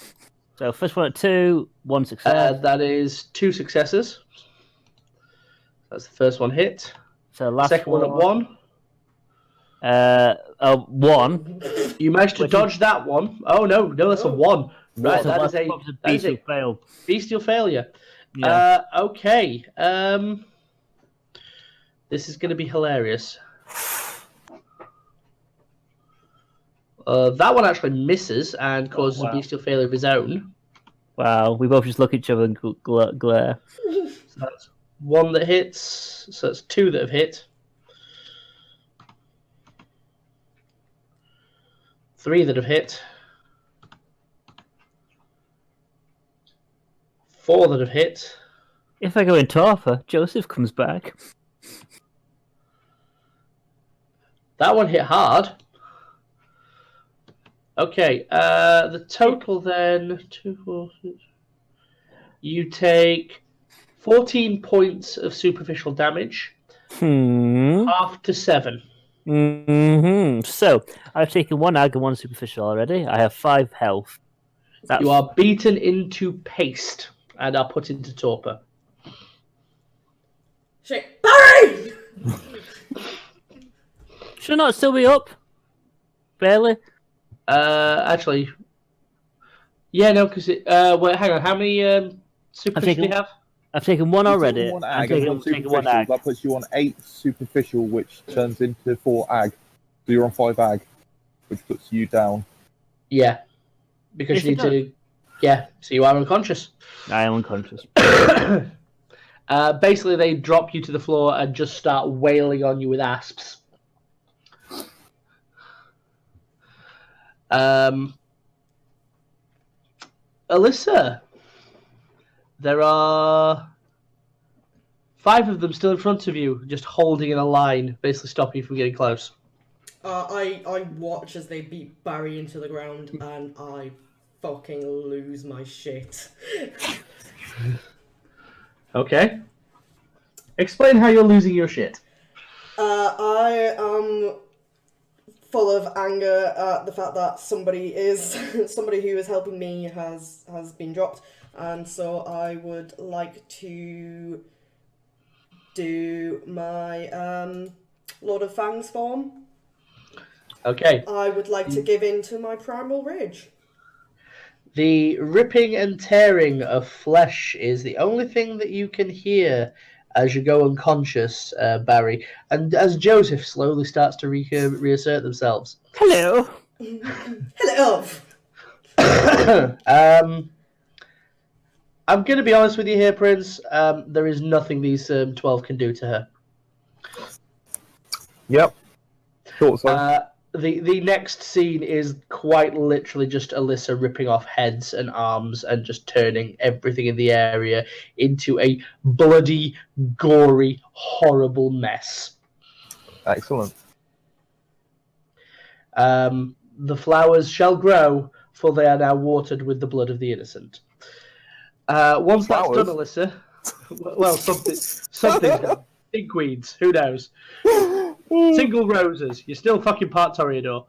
So first one at 2, 1 success. That is 2 successes. That's the first one hit. So last Second one at 1. 1. You managed to dodge that one. Oh no, that's a 1. Right, So that last is one's that is bestial a fail. bestial failure. Yeah. Okay. This is going to be hilarious. That one actually misses and causes a bestial failure of his own. Wow, we both just look at each other and glare. So that's 1 that hits. So that's 2 that have hit. 3 that have hit. 4 that have hit. If I go in torpor, Joseph comes back. That one hit hard. Okay, the total then... 2, 4, 6. You take 14 points of superficial damage. Half to 7. So, I've taken 1 ag and 1 superficial already. I have 5 health. You are beaten into paste and are put into torpor. Shit. Barry! Should I not still be up? Barely? Actually... Yeah, no, because it... wait, hang on, how many superficial do you have? I've taken 1 already. One I'm ag and taking, one taking 1 superficial. ag. That puts you on 8 superficial, which turns into 4 ag. So you're on 5 ag, which puts you down. Yeah. Because Yes, you need it to... Yeah, so you are unconscious. I am unconscious. Basically, they drop you to the floor and just start wailing on you with asps. Alyssa, there are 5 of them still in front of you, just holding in a line, basically stopping you from getting close. I watch as they beat Barry into the ground, and I fucking lose my shit. Okay. Explain how you're losing your shit. I am full of anger at the fact that somebody who is helping me has been dropped, and so I would like to do my Lord of Fangs form. Okay. I would like to give in to my primal rage. The ripping and tearing of flesh is the only thing that you can hear as you go unconscious, Barry, and as Joseph slowly starts to reassert themselves. Hello. Hello. I'm going to be honest with you here, Prince. There is nothing these 12 can do to her. Yep. Thought so. The next scene is quite literally just Alyssa ripping off heads and arms and just turning everything in the area into a bloody, gory, horrible mess. Excellent. The flowers shall grow, for they are now watered with the blood of the innocent. Once that's Flowers? done, Alyssa, well, something's done. Inkweeds, who knows? Single roses. You're still fucking part Toreador.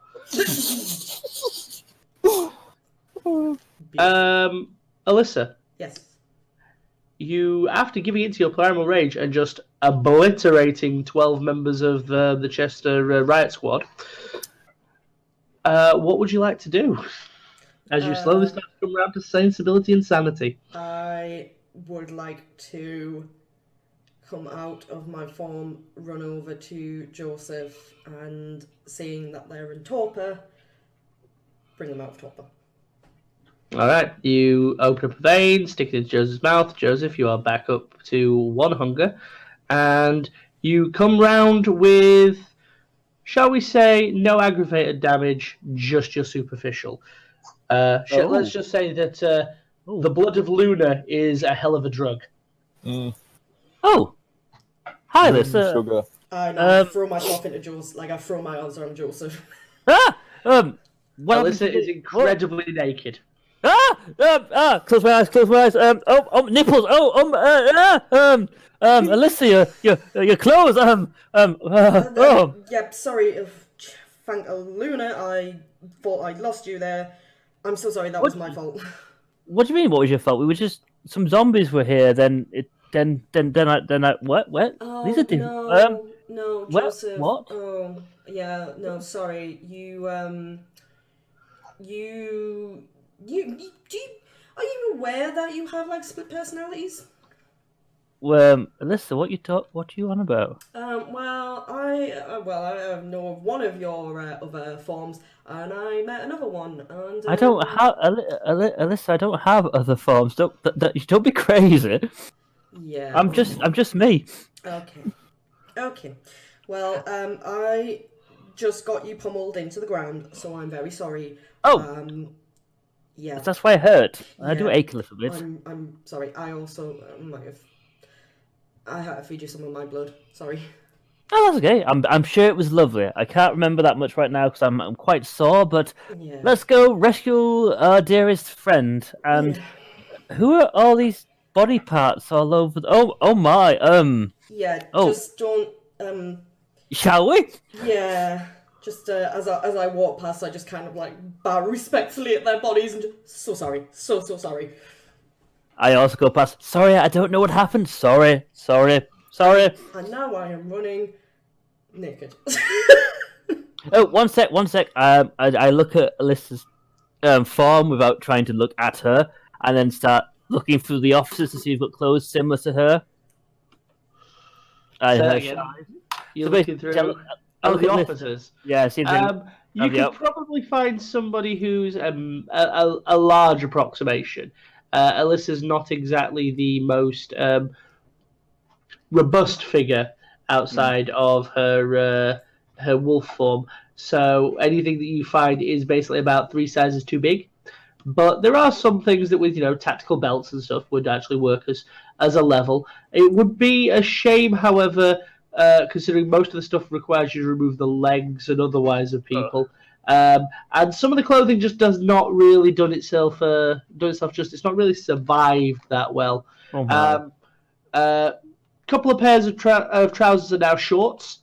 Alyssa, Yes. you, after giving into your primal rage and just obliterating 12 members of the Chester riot squad, what would you like to do? As you slowly start to come around to sensibility and sanity. I would like to come out of my form, run over to Joseph, and seeing that they're in torpor, bring them out of torpor. Alright, you open up a vein, stick it into Joseph's mouth. Joseph, you are back up to 1 hunger. And you come round with, shall we say, no aggravated damage, just your superficial. Let's just say that the blood of Luna is a hell of a drug. Oh, hi, Alyssa. Sugar. I throw myself into Joseph, like I throw my arms around Joseph. What Alyssa is incredibly naked. Close my eyes, nipples. Alyssa, your clothes. Yep, sorry, thank Luna, I thought I lost you there. I'm so sorry, that was my fault. What do you mean? What was your fault? We were just some zombies were here. Then I what? Oh, These are different. no, what- Joseph. what? Oh, yeah, no, sorry. Are you aware that you have like split personalities? Alyssa, what are you on about? Well, I know of one of your other forms, and I met another one, and I don't have Alyssa. I don't have other forms. Don't be crazy. Yeah. I'm just me. Okay. Well, I just got you pummeled into the ground, so I'm very sorry. Oh. Yeah. That's why I hurt. I do Yeah. ache a little bit. I'm sorry. I also I had to feed you some of my blood. Sorry. Oh, that's okay. I'm sure it was lovely. I can't remember that much right now because I'm quite sore. But Yeah. let's go rescue our dearest friend. And who are all these body parts all over? Oh my. Yeah. Oh. Just don't. Shall we? Yeah. Just as I walk past, I just kind of like bow respectfully at their bodies and just, so sorry, so sorry. I also go past. Sorry, I don't know what happened. Sorry. And now I am running naked. Oh, one sec. I look at Alyssa's form without trying to look at her, and then start looking through the offices to see if we've got clothes similar to her. Say that again. You're looking through the officers. Yeah, see you could probably find somebody who's a large approximation. Alyssa's not exactly the most robust figure outside of her wolf form, so anything that you find is basically about 3 sizes too big. But there are some things that with tactical belts and stuff would actually work as a level. It would be a shame, however, considering most of the stuff requires you to remove the legs and otherwise of people. And some of the clothing just does not really done itself justice. It's not really survived that well. Couple of pairs of trousers are now shorts.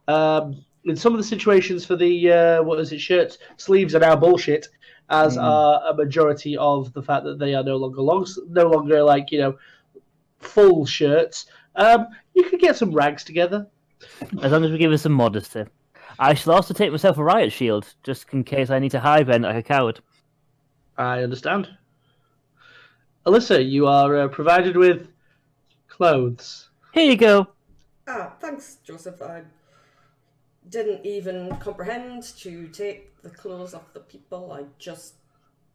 In some of the situations for the shirts, sleeves are now bullshit, as are a majority of the fact that they are no longer like full shirts. You could get some rags together. As long as we give us some modesty. I shall also take myself a riot shield, just in case I need to hide behind like a coward. I understand. Alyssa, you are provided with clothes. Here you go. Thanks, Joseph. I didn't even comprehend to take the clothes off the people. I just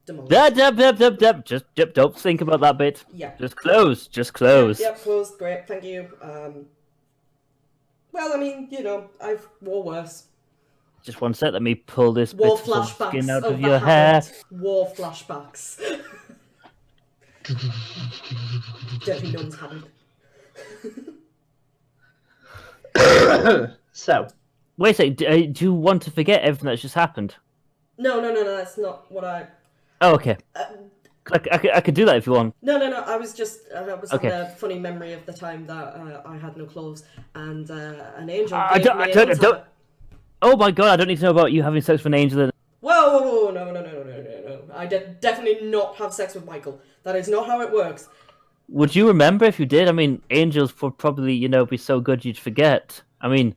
demolished. Just don't think about that bit. Yeah. Just close. Just close. Yep, closed. Great, thank you. Well, I mean, I've war worse. Just one sec. Let me pull this War bit of flashbacks skin out of that your hair. happened. War flashbacks. Dirty nuns happened. So, Wait a sec. Do you want to forget everything that's just happened? No, that's not what I... Oh, okay. I could do that if you want. No, I was just... I was Okay. having a funny memory of the time that I had no clothes, and an angel I gave me an don't. untie. Oh my god! I don't need to know about you having sex with an angel. Whoa, no. I definitely not have sex with Michael. That is not how it works. Would you remember if you did? I mean, angels would probably, be so good you'd forget. I mean,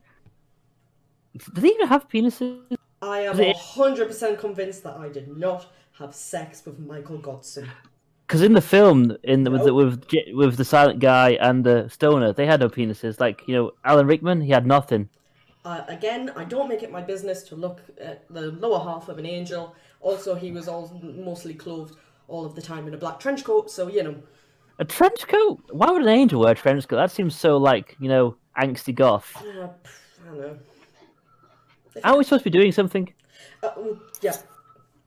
do they even have penises? I am 100% convinced that I did not have sex with Michael Godson. Because in the film, Nope. with the silent guy and the stoner, they had no penises. Like, Alan Rickman, he had nothing. Again, I don't make it my business to look at the lower half of an angel. Also, he was mostly clothed all of the time in a black trench coat, so, A trench coat? Why would an angel wear a trench coat? That seems so, angsty goth. I don't know. Aren't we supposed to be doing something? Yeah.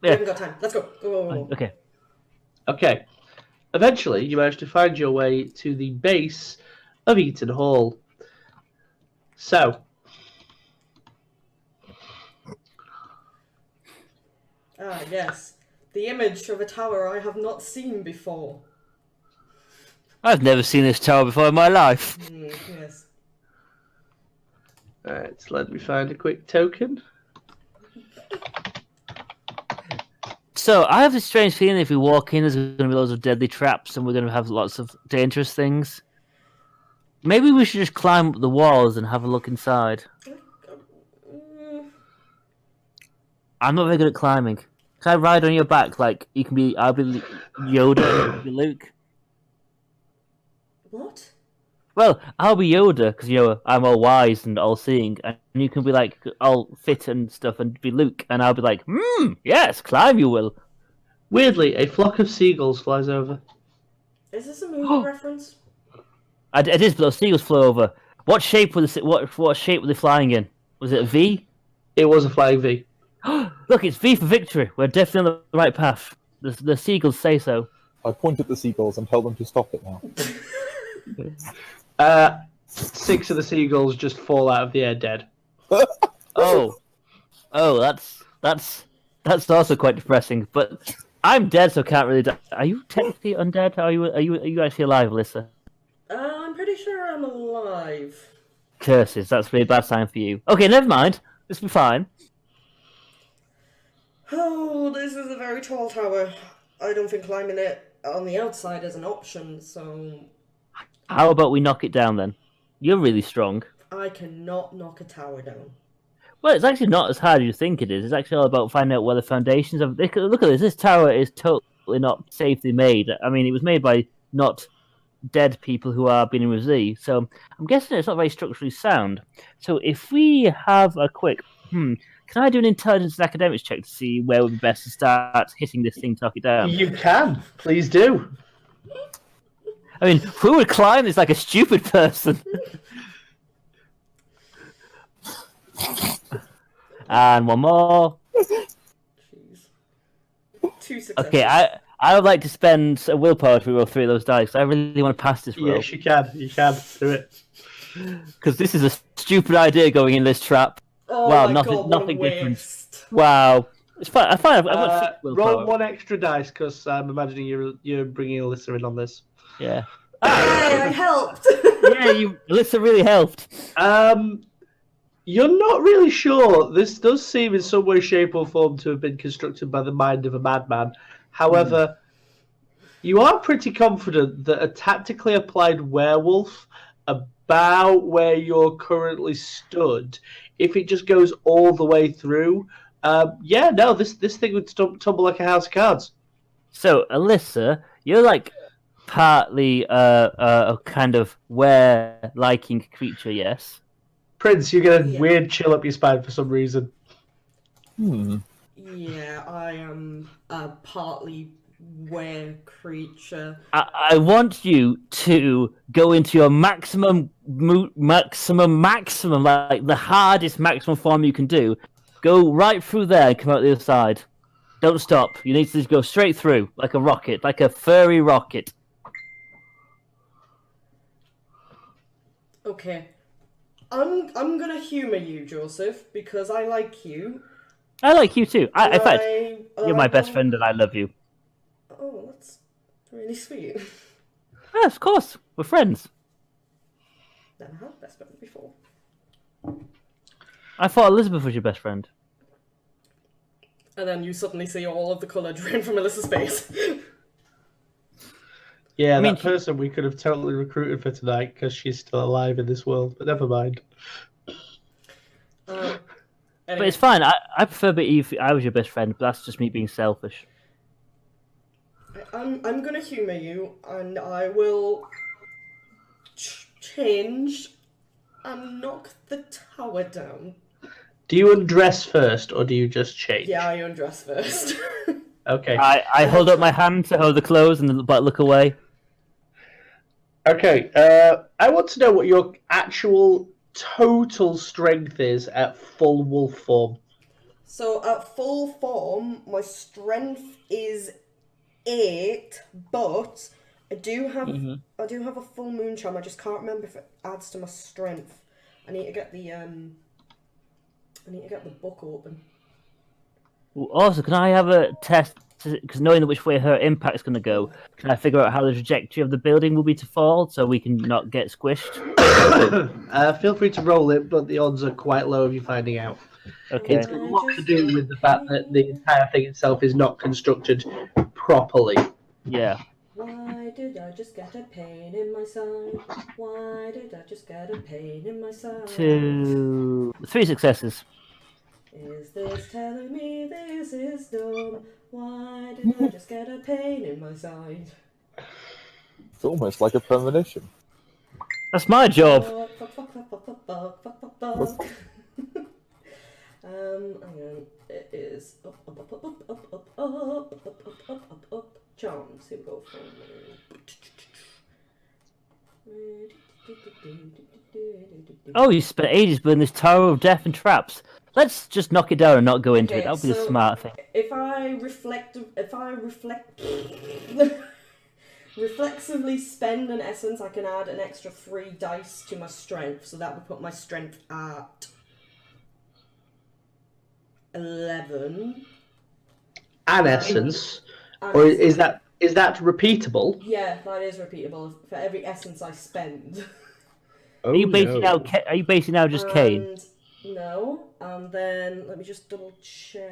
We haven't got time. Let's go. Go. Okay. okay. Eventually, you manage to find your way to the base of Eaton Hall. So, Yes. The image of a tower I have not seen before. I've never seen this tower before in my life. Yes. alright, so let me find a quick token. So, I have this strange feeling if we walk in, there's going to be loads of deadly traps and we're going to have lots of dangerous things. Maybe we should just climb up the walls and have a look inside. I'm not very good at climbing. Can I ride on your back? Like, I'll be Yoda and you can be Luke. What? Well, I'll be Yoda, because, I'm all wise and all-seeing, and you can be, all fit and stuff and be Luke, and I'll be like, yes, climb you will. Weirdly, a flock of seagulls flies over. Is this a movie reference? It is, but those seagulls flew over. What shape were what shape were they flying in? Was it a V? It was a flying V. Look, it's V for victory. We're definitely on the right path. The seagulls say so. I point at the seagulls and tell them to stop it now. 6 of the seagulls just fall out of the air dead. Oh, that's also quite depressing. But I'm dead, so can't really die. Are you technically undead? Are you actually alive, Alyssa? I'm pretty sure I'm alive. Curses, that's a really bad sign for you. Okay, never mind. This will be fine. Oh, this is a very tall tower. I don't think climbing it on the outside is an option, so... How about we knock it down then? You're really strong. I cannot knock a tower down. Well, it's actually not as hard as you think it is. It's actually all about finding out where the foundations of... Look at this. This tower is totally not safely made. I mean, it was made by not dead people who are being with Z, so I'm guessing it's not very structurally sound. So if we have a quick... Can I do an intelligence and academics check to see where would be best to start hitting this thing to knock it down? You can. Please do. I mean, who would climb this like a stupid person? And one more. Jeez. 2 successes. Okay, I would like to spend a willpower to roll 3 of those dice. I really want to pass this roll. Yes, you can. You can. Do it. Because this is a stupid idea going in this trap. Oh wow, my nothing, God, what nothing a different. waste. Wow, it's fine. I've got 6 willpower. Roll 1 extra dice because I'm imagining you're bringing Alyssa in on this. Yeah. Hey, I helped! Yeah, Alyssa really helped. You're not really sure. This does seem in some way, shape, or form to have been constructed by the mind of a madman. However, you are pretty confident that a tactically applied werewolf about where you're currently stood, if it just goes all the way through, this thing would tumble like a house of cards. So, Alyssa, you're partly a kind of were-liking creature, yes? Prince, you get a weird chill up your spine for some reason. Yeah, I am a partly were creature. I want you to go into your maximum, like the hardest maximum form you can do. Go right through there and come out the other side. Don't stop. You need to just go straight through, like a rocket, like a furry rocket. Okay. I'm gonna humour you, Joseph, because I like you. I like you too. In fact, you're my best will- friend and I love you. Oh, that's really sweet. Yes, of course. We're friends. Never had a best friend before. I thought Elizabeth was your best friend. And then you suddenly see all of the colour drain from Alyssa's face. Yeah, I mean, that person we could have totally recruited for tonight because she's still alive in this world, but never mind. Anyway. But it's fine. I prefer being if I was your best friend, but that's just me being selfish. I'm gonna humour you, and I will change and knock the tower down. Do you undress first, or do you just change? Yeah, I undress first. Okay. I hold up my hand to hold the clothes and but look away. Okay. I want to know what your actual total strength is at full wolf form. So at full form, my strength is 8, but I do have a full moon charm. I just can't remember if it adds to my strength. I need to get the book open. Also, can I have a test? Because knowing which way her impact's going to go, can I figure out how the trajectory of the building will be to fall, so we can not get squished? Feel free to roll it, but the odds are quite low of you finding out. Okay. It's got a lot to do with the fact that the entire thing itself is not constructed properly. Yeah. Why did I just get a pain in my side? Why did I just get a pain in my side? 3 successes. Is this telling me this is dumb? Why did I just get a pain in my side? It's almost like a premonition. That's my job. Hang on. It is up. Charms. Here we go. Oh, you spent ages building this tower of death and traps. Let's just knock it down and not go into it. Okay, That would be the so smart thing. If I reflexively spend an essence, I can add an extra 3 dice to my strength, so that would put my strength at 11. An essence, And or is that repeatable? Yeah, that is repeatable for every essence I spend. Are you basing now just Kane? And no, and then let me just double check.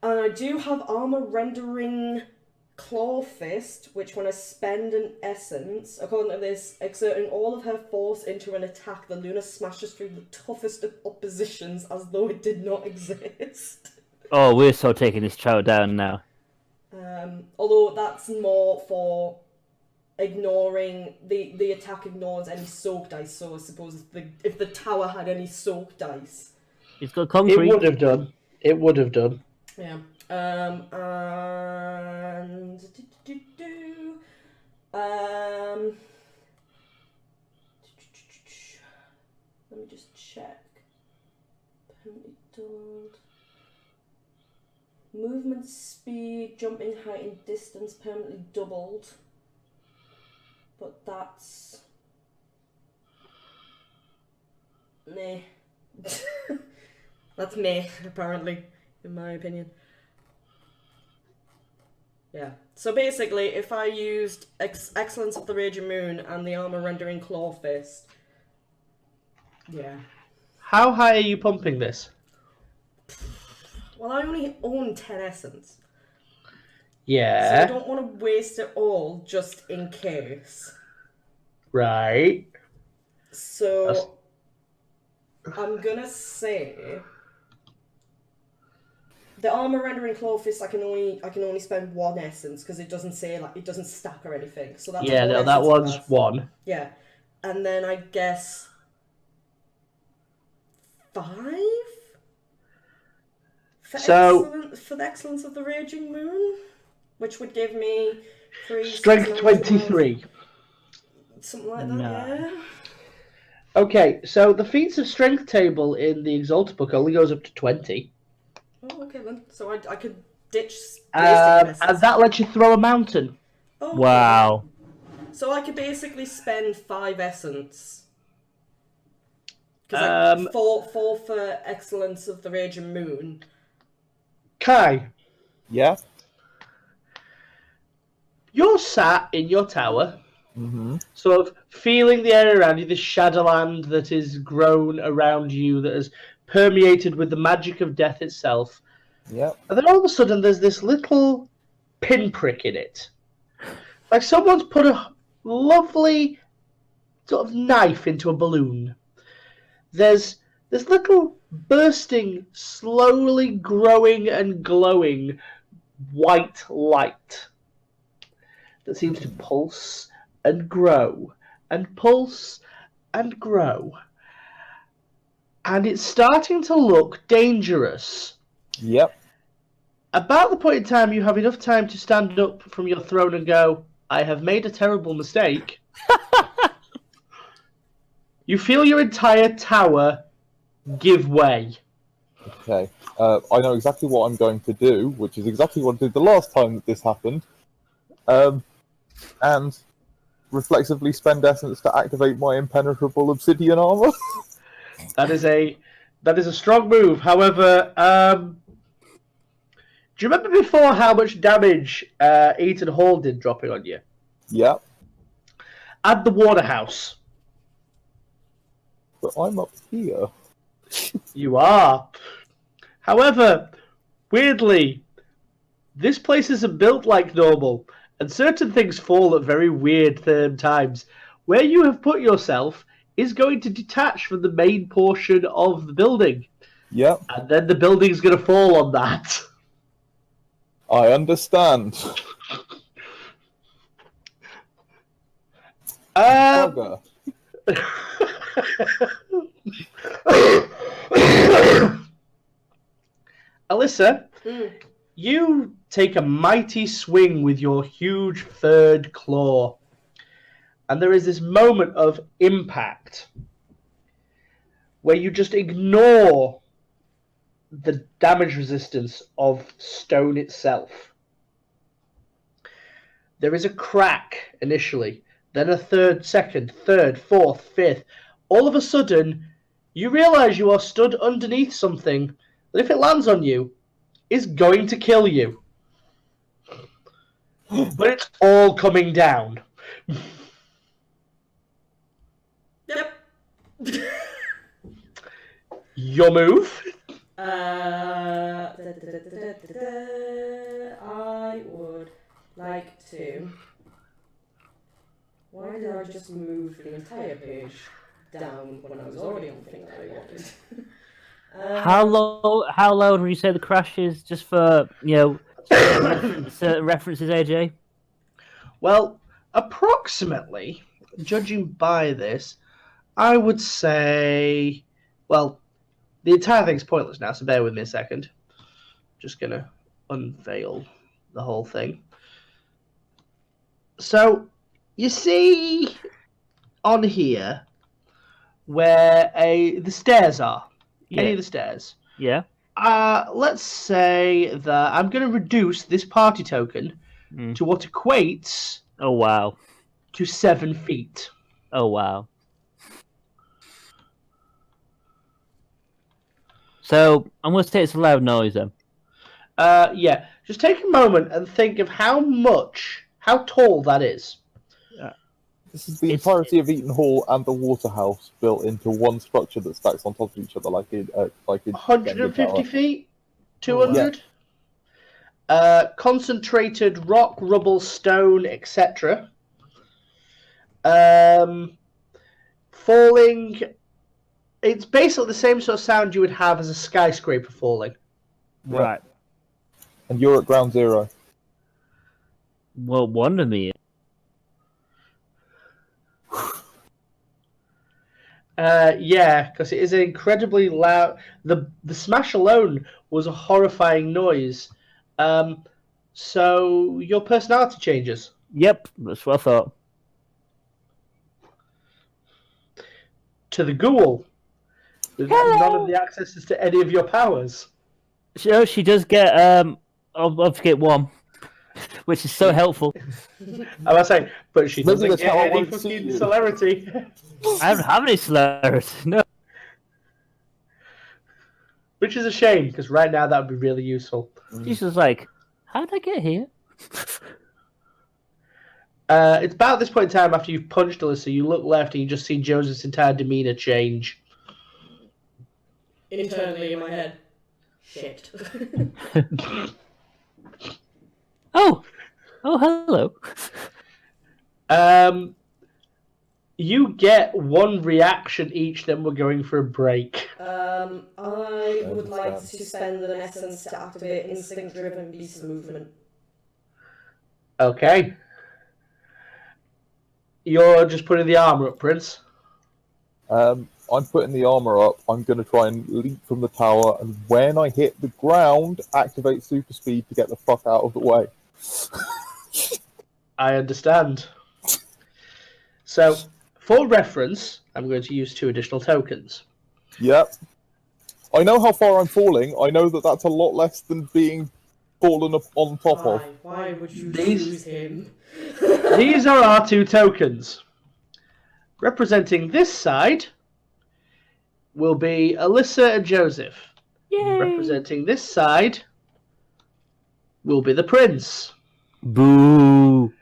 And I do have armor rendering claw fist, which when I spend an essence, according to this, exerting all of her force into an attack, the Luna smashes through the toughest of oppositions as though it did not exist. Oh, we're so taking this tower down now. Although that's more for ignoring the attack ignores any soak dice. So I suppose if the tower had any soak dice, It's got concrete. It would have done. It would have done. yeah. And let me just check. Permanently doubled. Movement speed, jumping height, and distance permanently doubled. But that's meh. That's meh, apparently, in my opinion. Yeah. So basically, if I used Excellence of the Raging Moon and the Armor Rendering Claw Fist, yeah. How high are you pumping this? Well, I only own 10 Essence. So Yeah. I don't want to waste it all just in case. Right. So I'm gonna say the armor rendering claw fist. I can only spend 1 essence because it doesn't say it doesn't stack or anything. So that's Yeah, one no, that essence one's left. 1. Yeah, and then I guess 5 for the excellence of the Raging Moon, which would give me 3, 6, Strength 9, 12, 23. something like that. Nah. Yeah. Okay, so the feats of strength table in the Exalted book only goes up to 20. Oh, okay then. So I could ditch wasting And that lets you throw a mountain. Oh, okay. Wow. So I could basically spend 5 essence. Um, Because four for excellence of the Raging Moon. Kai, Yeah. you're sat in your tower, Mm-hmm. sort of feeling the air around you, the shadowland that is grown around you, that has permeated with the magic of death itself. Yep. And then all of a sudden, there's this little pinprick in it. Like someone's put a lovely sort of knife into a balloon. There's this little bursting, slowly growing and glowing white light that seems to pulse and grow and pulse and grow. And it's starting to look dangerous. Yep. About the point in time you have enough time to stand up from your throne and go, I have made a terrible mistake. You feel your entire tower give way. Okay. I know exactly what I'm going to do, which is exactly what I did the last time that this happened. And reflexively spend essence to activate my impenetrable obsidian armor. That is a strong move. However, do you remember before how much damage Eaton Hall did dropping on you? Yep. Add the Waterhouse. But I'm up here. You are. However, weirdly, this place isn't built like normal, and certain things fall at very weird times. Where you have put yourself is going to detach from the main portion of the building, Yep. and then the building's going to fall on that. I understand. Bugger. Alyssa, you take a mighty swing with your huge third claw, and there is this moment of impact where you just ignore the damage resistance of stone itself. There is a crack initially, then a third, second, third, fourth, fifth. All of a sudden, you realize you are stood underneath something that, if it lands on you, is going to kill you. But it's all coming down. Yep. Your move? I would like to. Why did I just move the entire page down when I was already on the thing that I wanted? How low would you say the crash is, just for references, AJ? Well, approximately, judging by this, I would say, well, the entire thing's pointless now, so bear with me a second. Just gonna unveil the whole thing. So, you see on here where the stairs are. Yeah. Any of the stairs. Yeah. Let's say that I'm going to reduce this party token to what equates Oh wow. to 7 feet. Oh wow. So I'm going to say it's a loud noise then. Yeah, just take a moment and think of how tall that is. This is the entirety of Eaton Hall and the Waterhouse built into one structure that stacks on top of each other, like in 150 feet? 200? Yeah. Concentrated rock, rubble, stone, etc. Falling. It's basically the same sort of sound you would have as a skyscraper falling. Right. And you're at ground zero. Well, wonder me. Yeah, because it is incredibly loud. The smash alone was a horrifying noise. So your personality changes Yep, that's what I thought. to the ghoul with none of the accesses to any of your powers. She does get I'll forget one, which is so helpful. I must say, but she Maybe doesn't that's get how I any won't see fucking you. celerity. I don't have any slurs. No. Which is a shame, because right now that would be really useful. She's just like, how did I get here? It's about this point in time after you've punched Alyssa, you look left and you just see Joseph's entire demeanor change. Internally in my head. Shit. Oh, hello. You get one reaction each, then we're going for a break. I would like to spend an essence to activate instinct-driven beast movement. Okay. You're just putting the armor up, Prince. I'm putting the armor up. I'm going to try and leap from the tower, and when I hit the ground, activate super speed to get the fuck out of the way. I understand. So, for reference, I'm going to use 2 additional tokens. Yep. I know how far I'm falling. I know that that's a lot less than being fallen up on top of. Why would you These- choose him? These are our 2 tokens. Representing this side will be Alyssa and Joseph. Yay. Representing this side will be the Prince. Boo.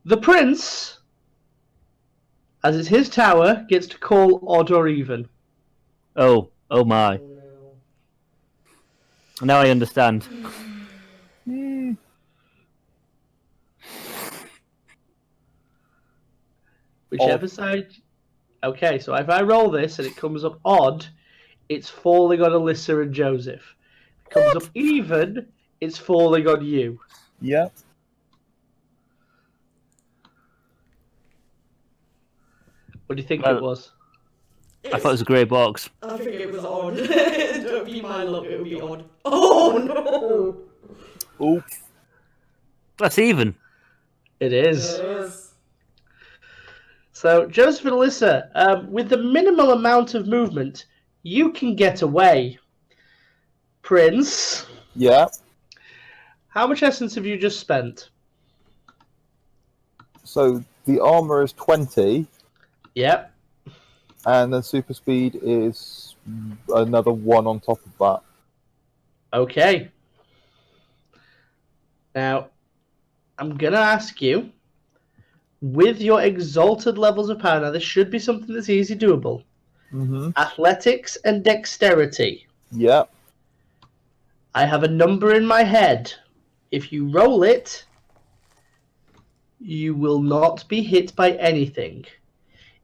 The Prince, as it's his tower, gets to call odd or even. Oh my. Oh, no. Now I understand. Whichever side. Okay, so if I roll this and it comes up odd, it's falling on Alyssa and Joseph. If it comes up even, it's falling on you. Yep. What do you think Well- it was? I thought it was a grey box. I think it was odd. Don't be my luck, it would be odd. Oh no! Oops. That's even. It is. It is. So, Joseph and Alyssa, with the minimal amount of movement, you can get away. Prince, Yeah. how much essence have you just spent? So the armor is 20, Yep. and then super speed is another 1 on top of that. Okay. Now, I'm going to ask you, with your exalted levels of power, now this should be something that's easy doable, Mm-hmm. athletics and dexterity. Yep. I have a number in my head. If you roll it, you will not be hit by anything.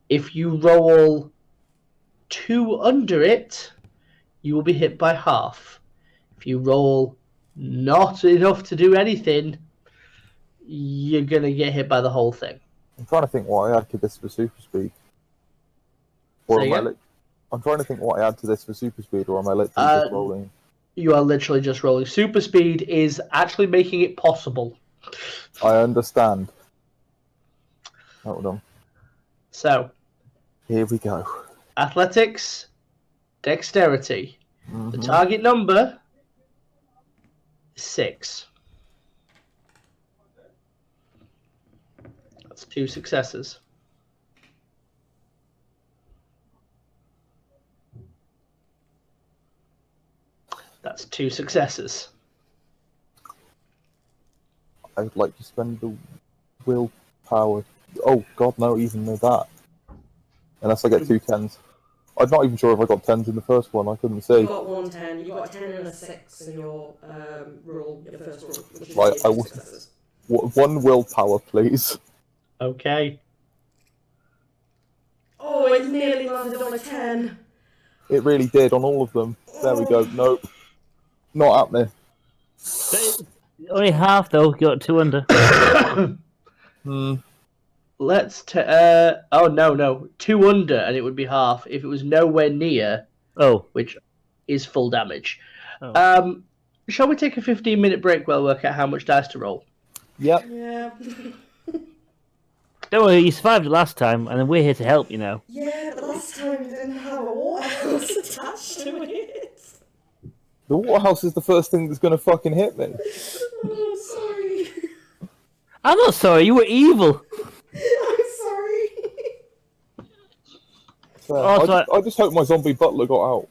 If you roll 2 under it, you will be hit by half. If you roll not enough to do anything, you're going to get hit by the whole thing. I'm trying to think what I add to this for super speed. Or Say am I again? I'm trying to think what I add to this for super speed, or am I literally just rolling? You are literally just rolling. Super speed is actually making it possible. I understand. Hold on. So, Here we go. athletics, dexterity. The Mhm. target number is 6. That's 2 successes. That's 2 successes. I'd like to spend the willpower. Oh god, no, even with that. Unless I get 2 10s. I'm not even sure if I got 10s in the first one, I couldn't You see. got 1 10, you got a 10 and a 6 in your roll, your first roll, which is Right, your I 2 will- successes. 1 willpower, please. Okay. Oh, it nearly landed on a 10. It really did on all of them. There we go. Nope. Not happening. Only half though. Got 2 under. Hmm. Oh no, 2 under, and it would be half. If it was nowhere near, Oh. which is full damage. Oh. Shall we take a 15-minute break while we work out how much dice to roll? Yep. Yeah. Don't worry, you survived it last time, and then we're here to help, you know. Yeah, but last time we didn't have a waterhouse attached to it. The waterhouse is the first thing that's gonna fucking hit me. Oh, sorry. I'm not sorry, you were evil. I'm sorry. Also, I just hope my zombie butler got out.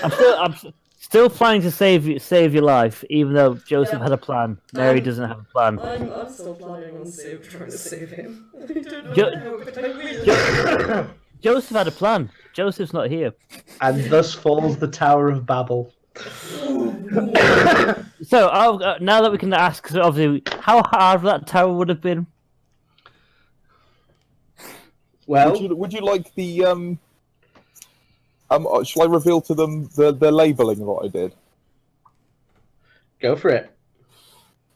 I'm still planning to save your life, even though Joseph Yeah. had a plan. Mary doesn't have a plan. I'm still planning on trying to save him. I don't Jo- know, but I will. Joseph had a plan. Joseph's not here. And thus falls the Tower of Babel. So now that we can ask, 'cause obviously, how hard that tower would have been. Well, Would you like the shall I reveal to them the labelling that I did? go for it.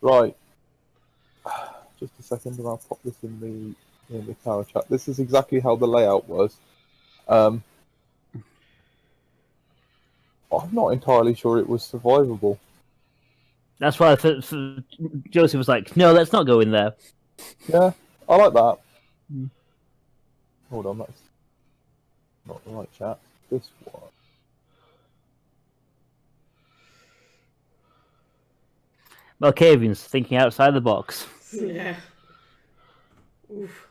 Right. Just a second, and I'll pop this in the tower chat. This is exactly how the layout was. I'm not entirely sure it was survivable. That's why Joseph was like, "No, let's not go in there." Yeah, I like that. Mm. Hold on, that's not the right chat. This one. Malkavians thinking outside the box. Yeah. Oof.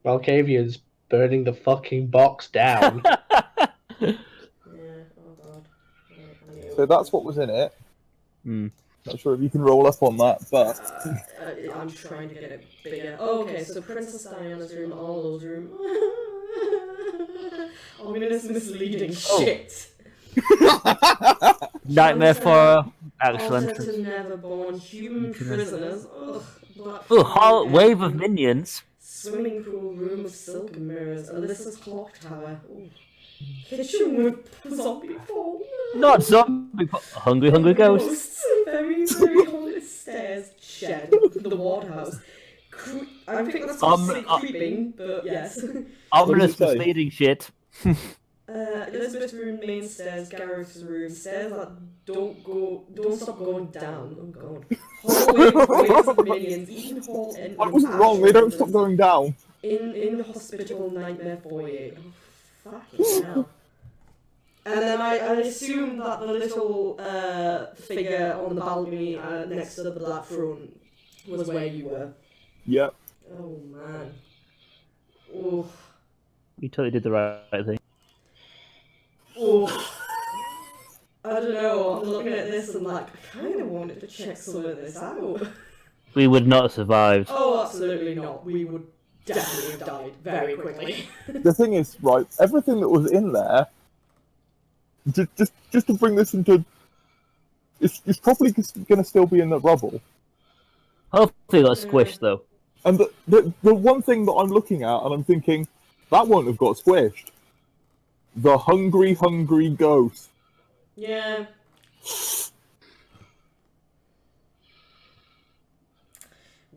Malkavian's burning the fucking box down. Yeah, oh god. Right, So that's what was in it. Hmm. Not sure if you can roll up on that, but I'm trying to get it bigger. Oh, okay, so Princess Diana's room, Arlo's room. Ominous, misleading shit. Nightmare for excellent. Altar to never-born human prisoners. Ugh, black Oh, flame, wave of minions. Swimming pool, room of silk mirrors. Alyssa's clock tower. Ooh. Kitchen with zombie porn. Not zombie, but hungry ghosts. Very, very haunted stairs. Shed. The waterhouse. I think that's called creeping, but yes. Ominous, say? misleading shit. Elizabeth's room, main stairs, Gareth's room, stairs that don't stop going down. Oh god. Hallway with waves of minions, eating whole and I wasn't wrong. They don't stop going down. in the hospital nightmare foyer. Oh, fucking hell. And then I assume that the little figure on the balcony next to the black throne was where you were. Yep. Oh man. Oh. You totally did the right thing. Oh. I don't know, I'm looking at this and like, I kind of wanted to check some of this out. We would not have survived. Oh, absolutely not. We would definitely have died very quickly. The thing is, right, everything that was in there, just to bring this into, it's probably going to still be in the rubble. Hopefully, it got squished though. And the one thing that I'm looking at and I'm thinking, that won't have got squished. The hungry ghost. Yeah.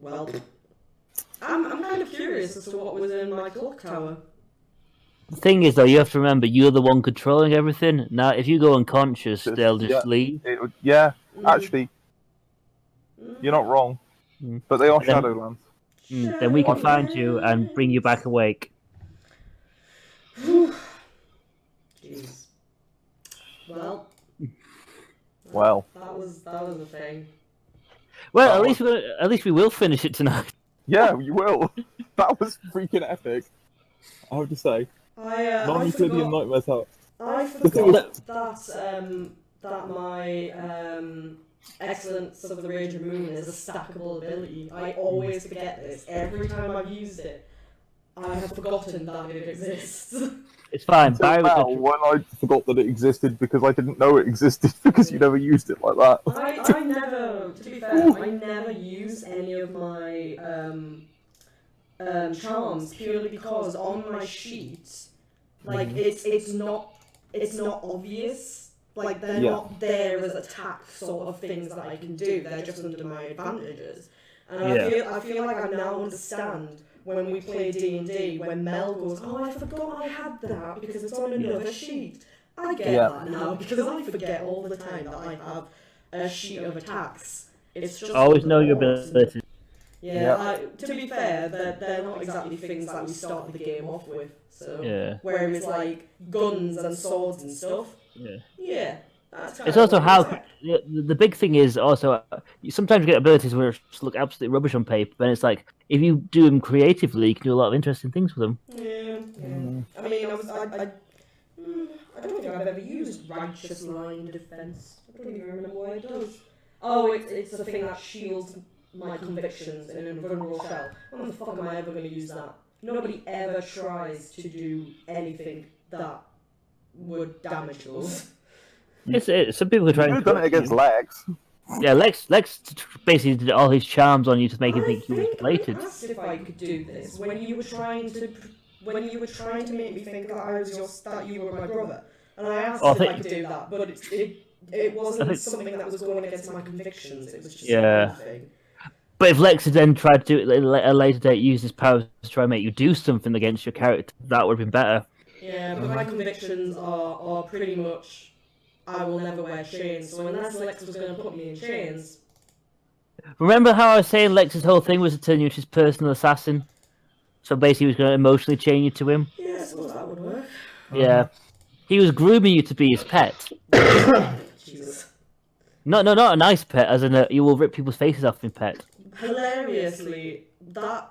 Well, I'm kind of curious as to what was in my clock tower. The thing is, though, you have to remember you're the one controlling everything. Now, if you go unconscious, they'll just leave. Actually, you're not wrong. Mm. But they are And then- Shadowlands. Then we can find you and bring you back awake. Jeez. Well. Well. That was a thing. Well, Oh. at least we will finish it tonight. Yeah, you will. That was freaking epic. I have to say. I Non-Euclidean forgot. Nightmares Out. I forgot that my Excellence of the Raging Moon is a stackable ability. I always forget this. Every time I've used it, I have forgotten that it exists. It's fine. Until Barry now, was when I forgot that it existed because I didn't know it existed because you never used it like that. I never, to be fair, I never use any of my charms purely because on my sheet, like it's not obvious. Like they're not there as attack sort of things that I can do. They're just under my advantages, and I feel like I now understand when we play D&D, when Mel goes, oh, I forgot I had that because it's on another sheet. I get that now because I forget all the time that I have a sheet of attacks. It's just Always know your orcs. abilities. Yeah, to be fair, they're not exactly things that we started the game off with. So Yeah. where it was like guns and swords and stuff. Yeah. That's It's also how the big thing is also you sometimes get abilities which look absolutely rubbish on paper, but it's like if you do them creatively, you can do a lot of interesting things with them. Yeah. I mean, I don't think I've ever used righteous line defense. I don't even remember what it does. Oh, it's a thing that shields my convictions in an invulnerable shell. When the fuck am I ever going to use that? Nobody ever tries to do anything that would damage those. Some people are You trying could have done it against Lex. Yeah, Lex basically did all his charms on you to make him think you was related. I asked if I could do this when you were trying to make me think that that you were my brother, and I asked if I could do that, but it wasn't something that was going against my convictions. It was just a thing. But if Lex had then tried to do it at a later date, use his powers to try and make you do something against your character, that would have been better. Yeah, but my convictions are pretty much I will never wear chains. So unless Lex was going to put me in chains. Remember how I was saying Lex's whole thing was to turn you into his personal assassin? So basically, he was going to emotionally chain you to him. Yeah, I suppose that would work. Yeah, he was grooming you to be his pet. Jesus. No, not a nice pet, as in you will rip people's faces off in pet. Hilariously, that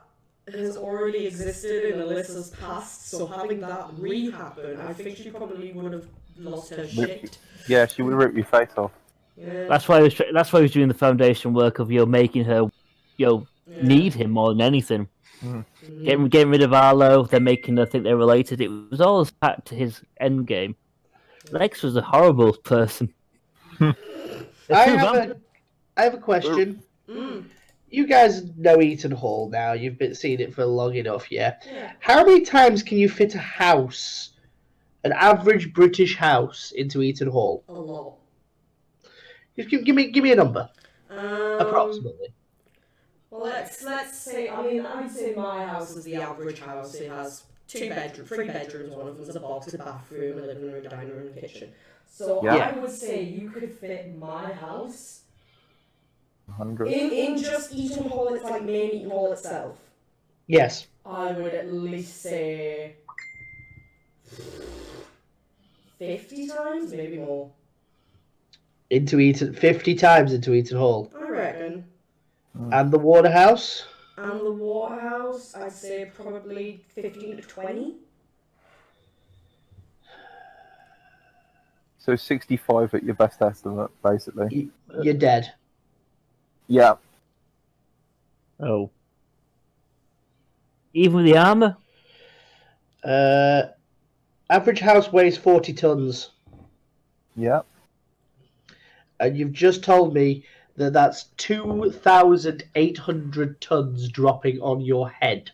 has already existed in Alyssa's past, so having that re-happen, I think she probably would have lost her shit. Yeah, she would have ripped your face off. Yeah. That's why he was doing the foundation work of making her need him more than anything. Mm-hmm. Getting rid of Arlo, then making her think they're related. It was all packed to his end game. Lex was a horrible person. I have a question. Mm. You guys know Eaton Hall now. You've been seeing it for long enough, yeah? Yeah. How many times can you fit a house, an average British house, into Eaton Hall? A lot. Just give me a number, approximately. Well, let's say. I mean, I'd say my house is the average house. It has 3 bedrooms. One of them's a box, a bathroom, a living room, a dining room, and a kitchen. So Yeah. I would say you could fit my house 100. in just Eaton Hall. It's like main Eaton Hall itself. Yes. I would at least say 50 times, maybe more. 50 times into Eaton Hall. I reckon. And the Waterhouse? And the Waterhouse, I'd say probably 15 to 20. So 65 at your best estimate, basically. You're dead. Yeah. Oh. Even with the armor? Average house weighs 40 tons. Yeah. And you've just told me that that's 2,800 tons dropping on your head.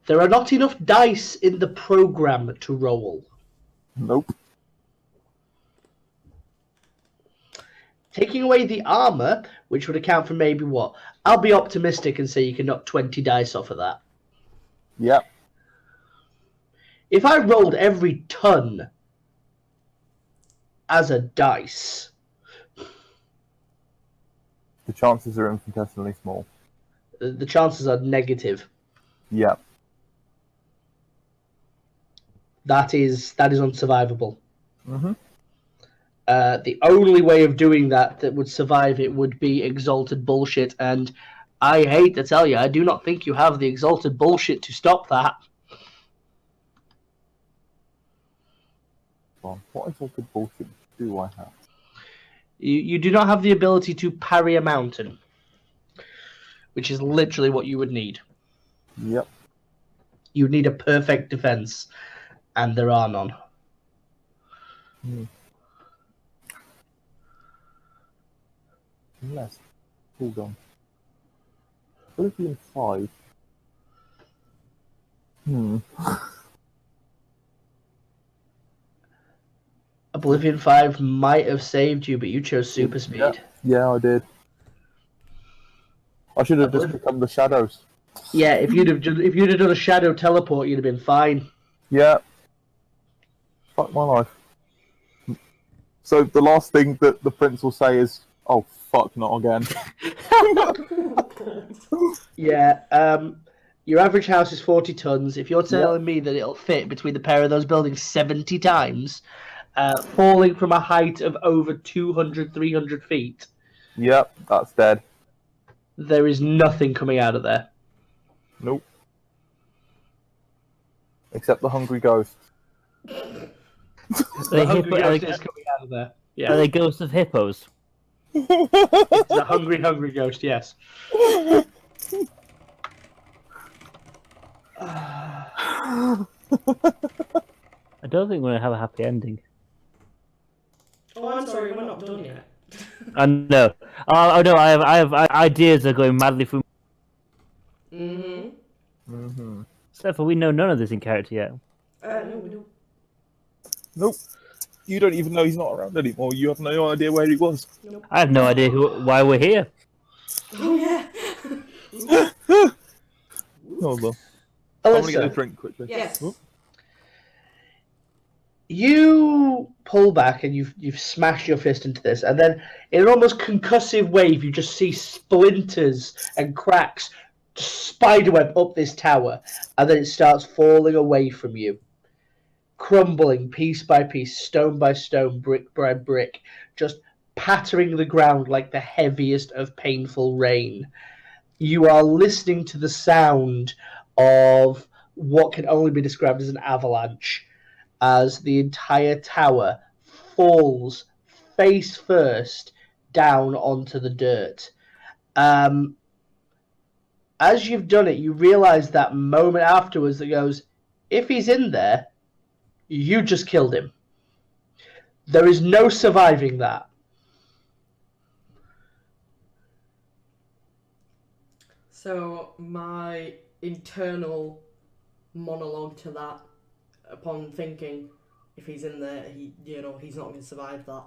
There are not enough dice in the program to roll. Nope. Taking away the armor, which would account for maybe what? I'll be optimistic and say you can knock 20 dice off of that. Yeah. If I rolled every ton as a dice, The chances are infinitesimally small. the chances are negative. Yeah. That is unsurvivable. Mm-hmm. The only way of doing that would survive it would be exalted bullshit, and I hate to tell you, I do not think you have the exalted bullshit to stop that. What exalted bullshit do I have? You do not have the ability to parry a mountain, which is literally what you would need. Yep. You need a perfect defense, and there are none. Unless. Hold on. Philippians 5. Oblivion 5 might have saved you, but you chose super speed. Yeah, I did. I should have just Obliv- become the shadows. Yeah, if you'd have done a shadow teleport, you'd have been fine. Yeah. Fuck my life. So the last thing that the prince will say is, "Oh fuck, not again." Yeah, your average house is 40 tons. If you're telling me that it'll fit between the pair of those buildings 70 times, falling from a height of over 200, 300 feet, Yep, that's dead. there is nothing coming out of there. Nope. Except the hungry ghost. The hungry ghost is coming out of there. Yeah, Are they ghosts of hippos? it's a hungry, hungry ghost. Yes. I don't think we're going to have a happy ending. Oh, I'm sorry, we're not done yet. I know. Oh no, I have ideas are going madly through. Except for we know none of this in character yet. No, we don't. Nope. You don't even know he's not around anymore. You have no idea where he was. Nope. I have no idea why we're here. Oh, yeah. Hold on. I'm gonna get a Alyssa, drink quickly. Yes. Oop. you pull back and you've smashed your fist into this, and then in an almost concussive wave, you just see splinters and cracks spiderweb up this tower, and then it starts falling away from you, crumbling piece by piece, stone by stone, brick by brick, just pattering the ground like the heaviest of painful rain. You are listening to the sound of what can only be described as an avalanche as the entire tower falls face first down onto the dirt. As you've done it, you realize that moment afterwards that goes, if he's in there, you just killed him. There is no surviving that. So my internal monologue to that, upon thinking, if he's in there, he's not going to survive that,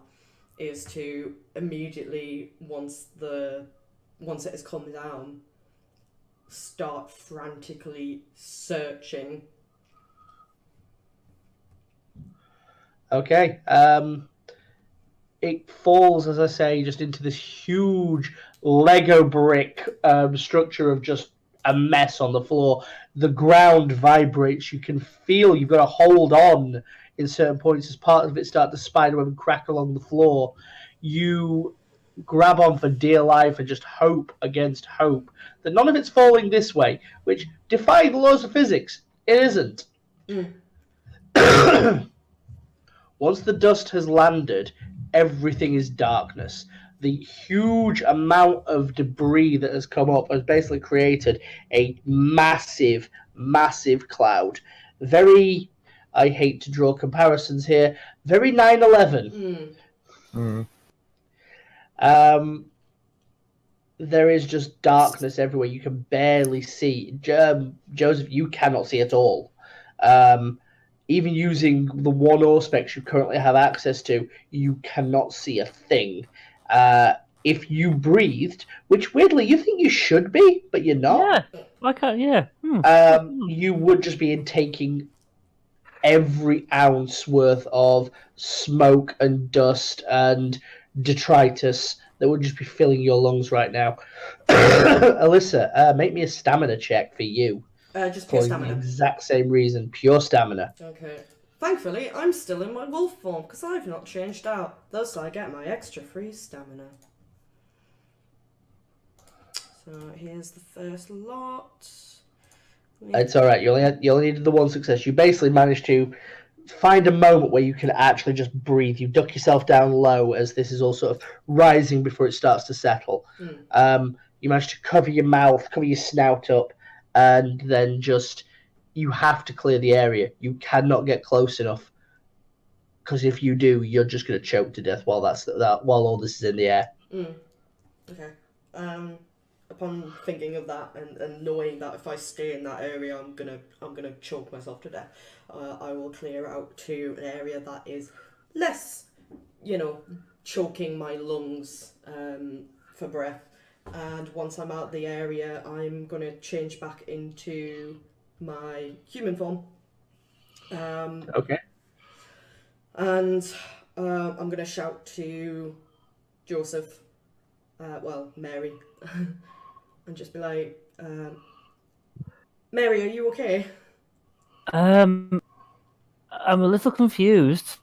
is to immediately once it has come down, start frantically searching. Okay. It falls, as I say, just into this huge Lego brick structure of just a mess on the floor. The ground vibrates. You can feel you've got to hold on in certain points as part of it start to spiderweb and crack along the floor. You grab on for dear life and just hope against hope that none of it's falling this way, which, defying the laws of physics, it isn't. Once the dust has landed, everything is darkness. The huge amount of debris that has come up has basically created a massive, massive cloud. Very, I hate to draw comparisons here, very 9/11. There is just darkness everywhere. You can barely see. Joseph, you cannot see at all. Even using the one auspex you currently have access to, you cannot see a thing. If you breathed, which weirdly you think you should be, but you're not. Yeah, I can't. Yeah. You would just be taking every ounce worth of smoke and dust and detritus that would just be filling your lungs right now. Alyssa, make me a stamina check for you. Just pure For stamina. the exact same reason, pure stamina. Okay. Thankfully, I'm still in my wolf form because I've not changed out. Thus, I get my extra free stamina. So here's the first lot. It's all right. You only needed the one success. You basically managed to find a moment where you can actually just breathe. You duck yourself down low as this is all sort of rising before it starts to settle. You managed to cover your mouth, cover your snout up, and then just you have to clear the area. You cannot get close enough because if you do, you're just going to choke to death while while all this is in the air. Okay. Upon thinking of that and knowing that if I stay in that area, I'm gonna choke myself to death. I will clear out to an area that is less, you know, choking my lungs for breath. And once I'm out the area, I'm going to change back into my human form. Okay. And I'm going to shout to Joseph, Mary, and just be like, Mary, are you okay? I'm a little confused.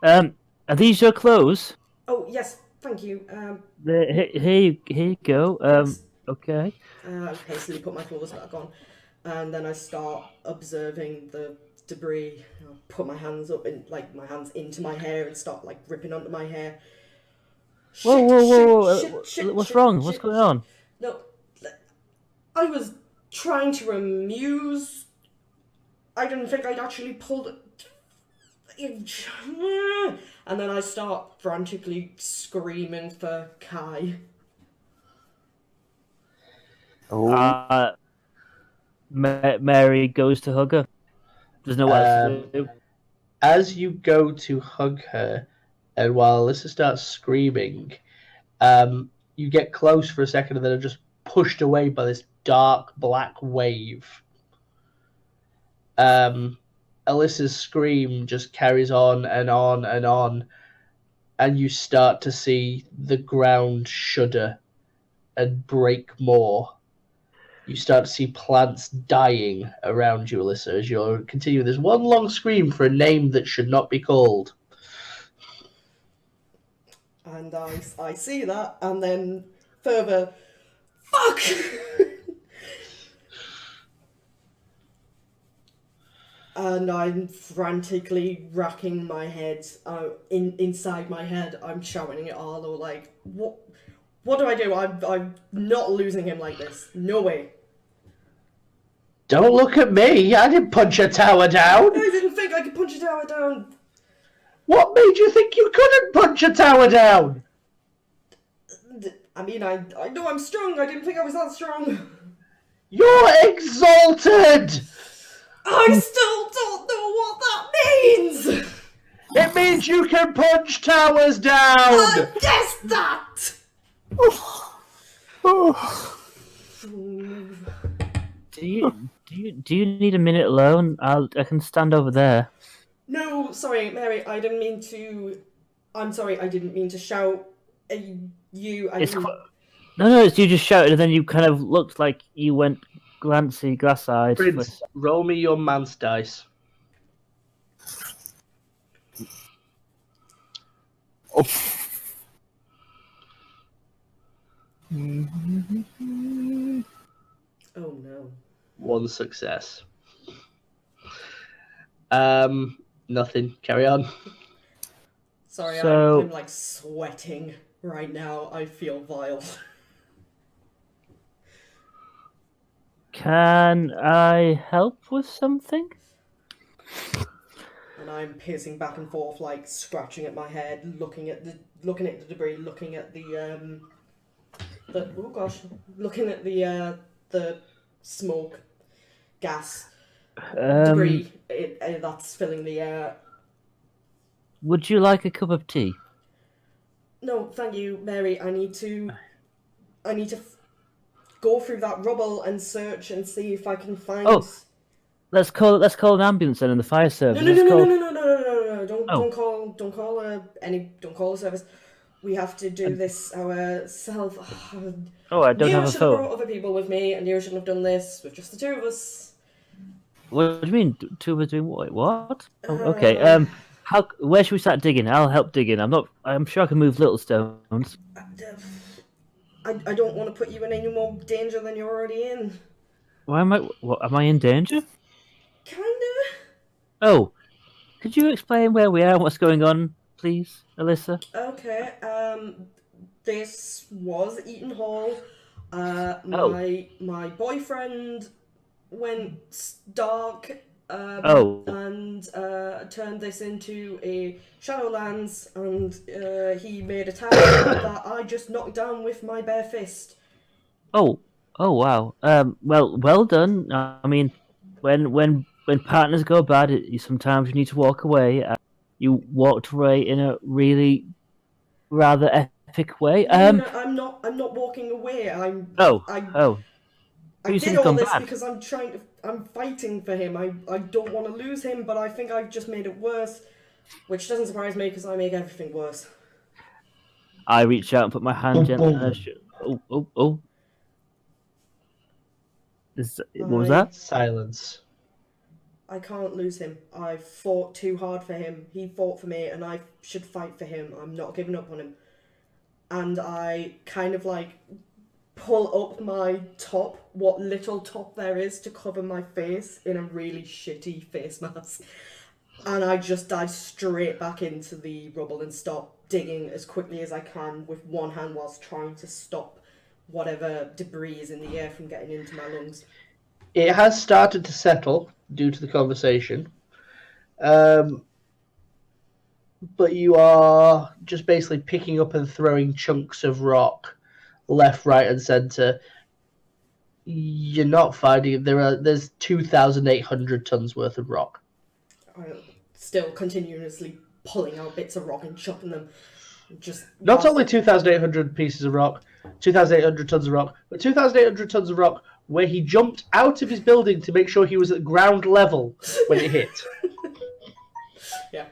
Are these your clothes? Oh, yes, thank you. Here you go. Thanks. Okay. I hastily put my clothes back on, and then I start observing the debris. I put my hands up in, like, my hands into my hair and start like ripping onto my hair. Whoa! What's wrong? What's going on? No, I was trying to amuse. I didn't think I'd actually pulled it. And then I start frantically screaming for Kai. Oh, Mary goes to hug her. Doesn't know what else to do. As you go to hug her, and while Alyssa starts screaming, you get close for a second and then are just pushed away by this dark black wave. Alyssa's scream just carries on and on and on, and you start to see the ground shudder and break more. You start to see plants dying around you, Alyssa, as you're continuing this one long scream for a name that should not be called. And I see that, and then further, fuck! And I'm frantically racking my head. Inside my head, I'm shouting at Arlo, like, what do I do? I'm not losing him like this. No way. Don't look at me. I didn't punch a tower down. I didn't think I could punch a tower down. What made you think you couldn't punch a tower down? I mean, I know I'm strong. I didn't think I was that strong. You're exalted. I still don't know what that means. It means you can punch towers down. I guessed that. Do you need a minute alone? I can stand over there. No, sorry, Mary. I didn't mean to. I'm sorry. I didn't mean to shout at you. No, it's you just shouted, and then you kind of looked like you went glass-eyed. Prince, roll me your man's dice. oh. Oh no. One success. Nothing. Carry on. Sorry, So- I'm like sweating right now. I feel vile. Can I help with something? And I'm pacing back and forth, like scratching at my head, looking at the debris, looking at the smoke, gas, debris that's filling the air. Would you like a cup of tea? No, thank you, Mary. I need to go through that rubble and search and see if I can find. Oh, let's call an ambulance then in the fire service. No! Oh. Don't call a service. We have to do this ourselves. Oh, I don't you have a should have phone. brought other people with me, and you shouldn't have done this with just the two of us. What do you mean? Two of us doing what? What? Oh, okay. Where should we start digging? I'll help digging. I'm sure I can move little stones. I don't want to put you in any more danger than you're already in. Why am I? What? Am I in danger? Kinda. Oh, could you explain where we are and what's going on, please, Alyssa? Okay. This was Eaton Hall. Oh. My boyfriend went dark. And turned this into a Shadowlands, and he made a tower that I just knocked down with my bare fist. Oh wow. Well done. I mean, when partners go bad, sometimes you need to walk away. you walked away in a really rather epic way. No, I'm not. I'm not walking away. Oh. I You did seem all gone this bad. because I'm fighting for him. I don't want to lose him, but I think I've just made it worse, which doesn't surprise me because I make everything worse. I reach out and put my hand Boom, gently on her boom. Oh. What was that? Silence. I can't lose him. I fought too hard for him. He fought for me, and I should fight for him. I'm not giving up on him. And I kind of like pull up my top, what little top there is to cover my face in a really shitty face mask. And I just dive straight back into the rubble and start digging as quickly as I can with one hand whilst trying to stop whatever debris is in the air from getting into my lungs. It has started to settle due to the conversation. But you are just basically picking up and throwing chunks of rock left, right, and centre. You're not finding there's 2,800 tons worth of rock. I'm still continuously pulling out bits of rock and chucking them. Just Not only 2,800 pieces of rock, 2,800 tons of rock, but 2,800 tons of rock where he jumped out of his building to make sure he was at ground level when it hit. Yeah,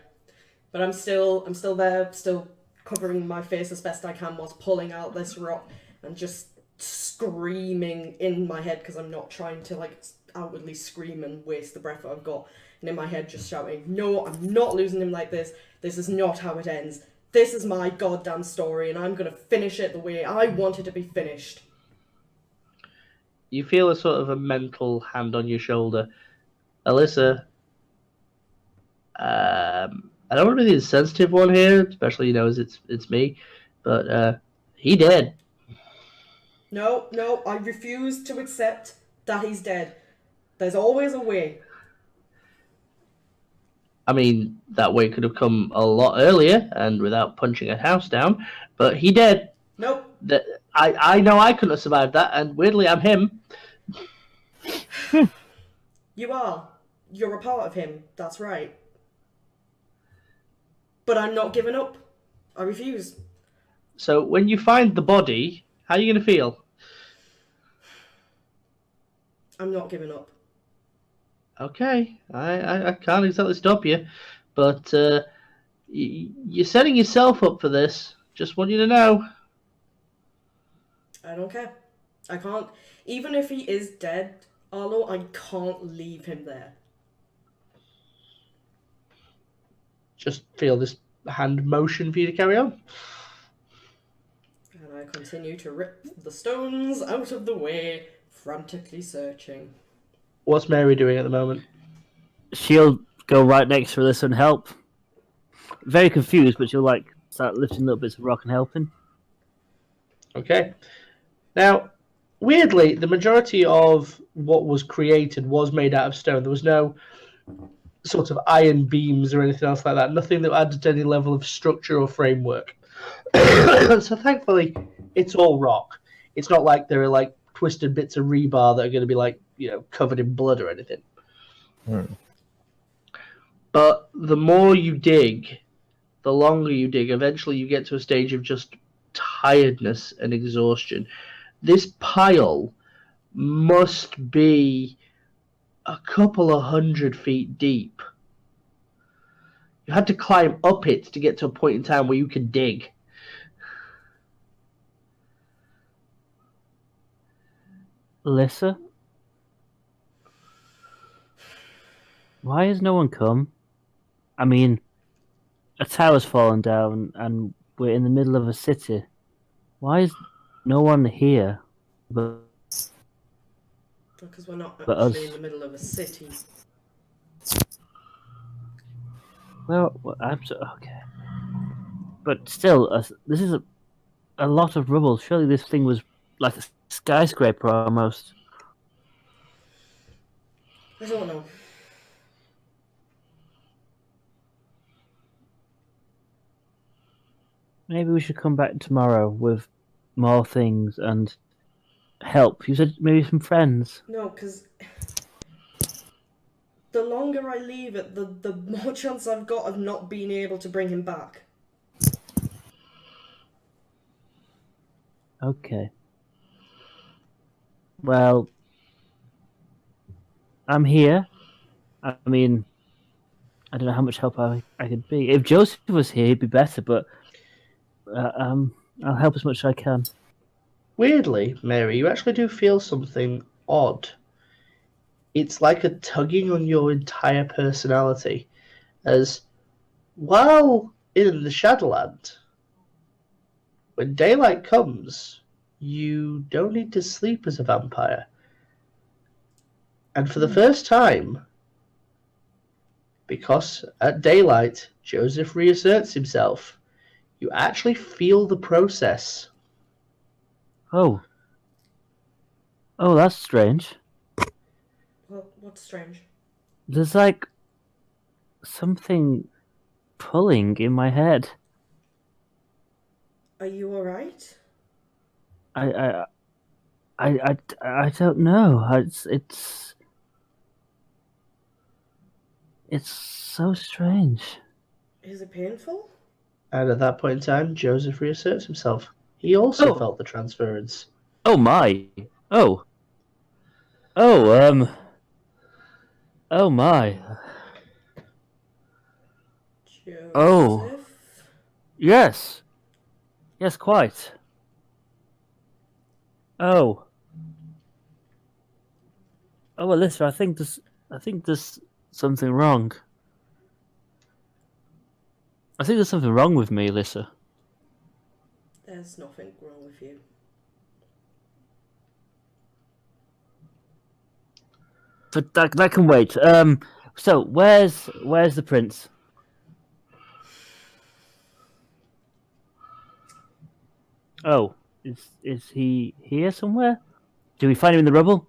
but I'm still there, still covering my face as best I can whilst pulling out this rock and just screaming in my head because I'm not trying to like outwardly scream and waste the breath that I've got, and in my head just shouting, "No, I'm not losing him like this. This is not how it ends. This is my goddamn story, and I'm gonna finish it the way I want it to be finished." You feel a sort of a mental hand on your shoulder. Alyssa, I don't want to be the sensitive one here, especially as it's me, but he dead. No, I refuse to accept that he's dead. There's always a way. I mean, that way could have come a lot earlier and without punching a house down, but he dead. Nope. I know I couldn't have survived that, and weirdly, I'm him. You are. You're a part of him. That's right. But I'm not giving up. I refuse. So when you find the body, how are you going to feel? I'm not giving up. Okay, I can't exactly stop you, but you're setting yourself up for this. Just want you to know. I don't care. I can't. Even if he is dead, Arlo, I can't leave him there. Just feel this hand motion for you to carry on. And I continue to rip the stones out of the way, frantically searching. What's Mary doing at the moment? She'll go right next to Alyssa and help. Very confused, but she'll like start lifting little bits of rock and helping. Okay. Now, weirdly, the majority of what was created was made out of stone. There was no sort of iron beams or anything else like that. Nothing that added any level of structure or framework. So thankfully, it's all rock. It's not like there are like twisted bits of rebar that are going to be like, covered in blood or anything. But the more you dig, the longer you dig, eventually you get to a stage of just tiredness and exhaustion. This pile must be a couple of 100 feet deep. You had to climb up it to get to a point in time where you could dig. Alyssa? Why has no one come? I mean, a tower's fallen down and we're in the middle of a city. Why is no one here but Because we're not But actually us. in the middle of a city. well, okay. But still, this is a lot of rubble. Surely this thing was like a skyscraper almost. I don't know. Maybe we should come back tomorrow with more things and help. You said maybe some friends. No, because the longer I leave it, the more chance I've got of not being able to bring him back. Okay. Well, I'm here. I mean, I don't know how much help I could be. If Joseph was here, he'd be better, but I'll help as much as I can. Weirdly, Mary, you actually do feel something odd. It's like a tugging on your entire personality, as while in the Shadowland, when daylight comes, you don't need to sleep as a vampire. And for the first time, because at daylight Joseph reasserts himself, you actually feel the process. Oh. Oh, that's strange. Well, what's strange? There's like something pulling in my head. Are you alright? I I don't know. It's so strange. Is it painful? And at that point in time, Joseph reasserts himself. He also Oh. felt the transference. Oh my. Oh. Oh Oh my. Joseph? Oh. Yes. Yes, quite. Oh. Oh, Alyssa, I think there's something wrong. I think there's something wrong with me, Alyssa. There's nothing wrong with you. But that can wait. So where's the prince? Oh, is he here somewhere? Do we find him in the rubble?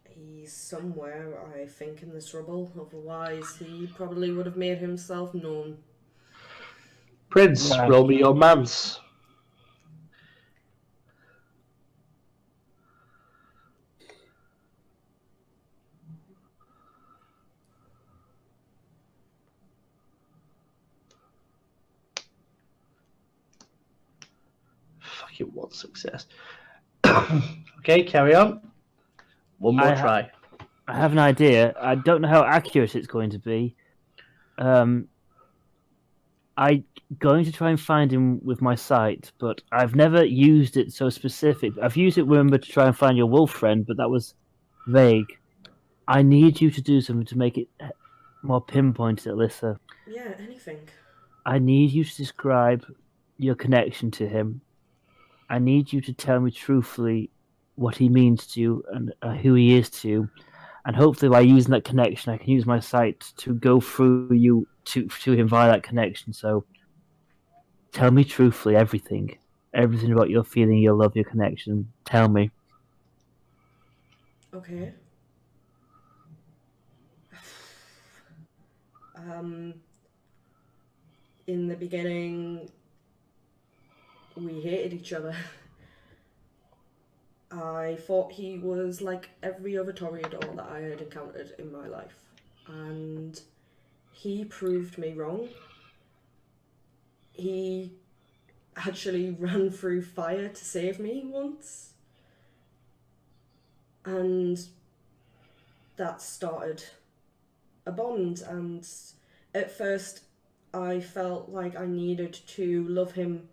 He's somewhere, I think, in this rubble. Otherwise, he probably would have made himself known. Prince, Right. roll me your mance. Fucking one success. Okay, carry on. One more try. I have an idea. I don't know how accurate it's going to be. I'm going to try and find him with my sight, but I've never used it so specific. I've used it, remember, to try and find your wolf friend, but that was vague. I need you to do something to make it more pinpointed, Alyssa. Yeah, anything. I need you to describe your connection to him. I need you to tell me truthfully what he means to you and who he is to you. And hopefully, by using that connection, I can use my sight to go through you to him via that connection. So, tell me truthfully everything about your feeling, your love, your connection. Tell me. Okay. In the beginning, we hated each other. I thought he was like every other Toreador that I had encountered in my life. And he proved me wrong. He actually ran through fire to save me once. And that started a bond. And at first, I felt like I needed to love him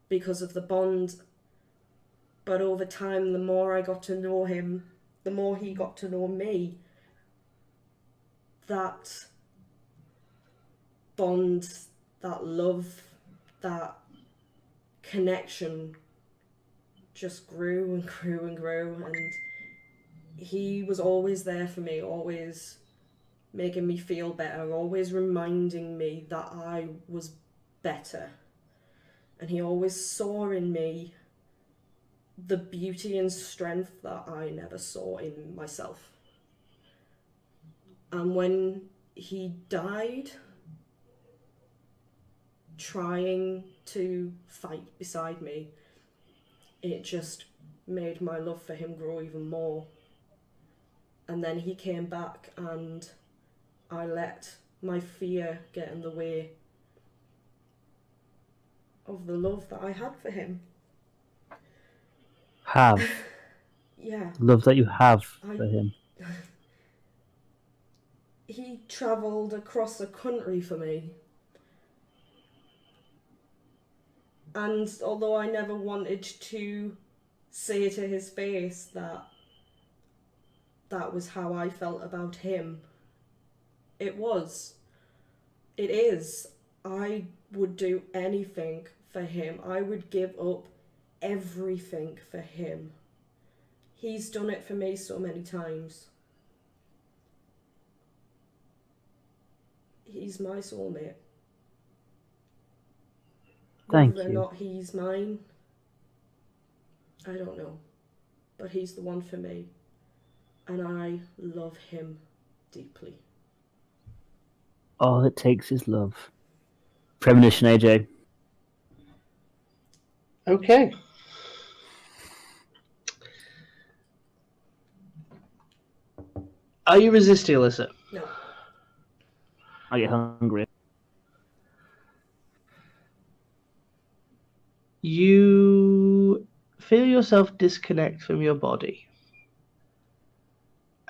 because of the bond. But over time, the more I got to know him, the more he got to know me. That bond, that love, that connection just grew and grew and grew. And he was always there for me, always making me feel better, always reminding me that I was better. And he always saw in me the beauty and strength that I never saw in myself. And when he died, trying to fight beside me, it just made my love for him grow even more. And then he came back and I let my fear get in the way of the love that I had for him. Have. Yeah. Love that you have for him. He travelled across the country for me. And although I never wanted to say to his face that that was how I felt about him, it was. It is. I would do anything for him. I would give up everything for him. He's done it for me so many times. He's my soulmate. Thank Whether or you. not he's mine, I don't know. But he's the one for me. And I love him deeply. All it takes is love. Premonition, AJ. Okay. Are you resisting, Alyssa? No. I get hungry. You feel yourself disconnect from your body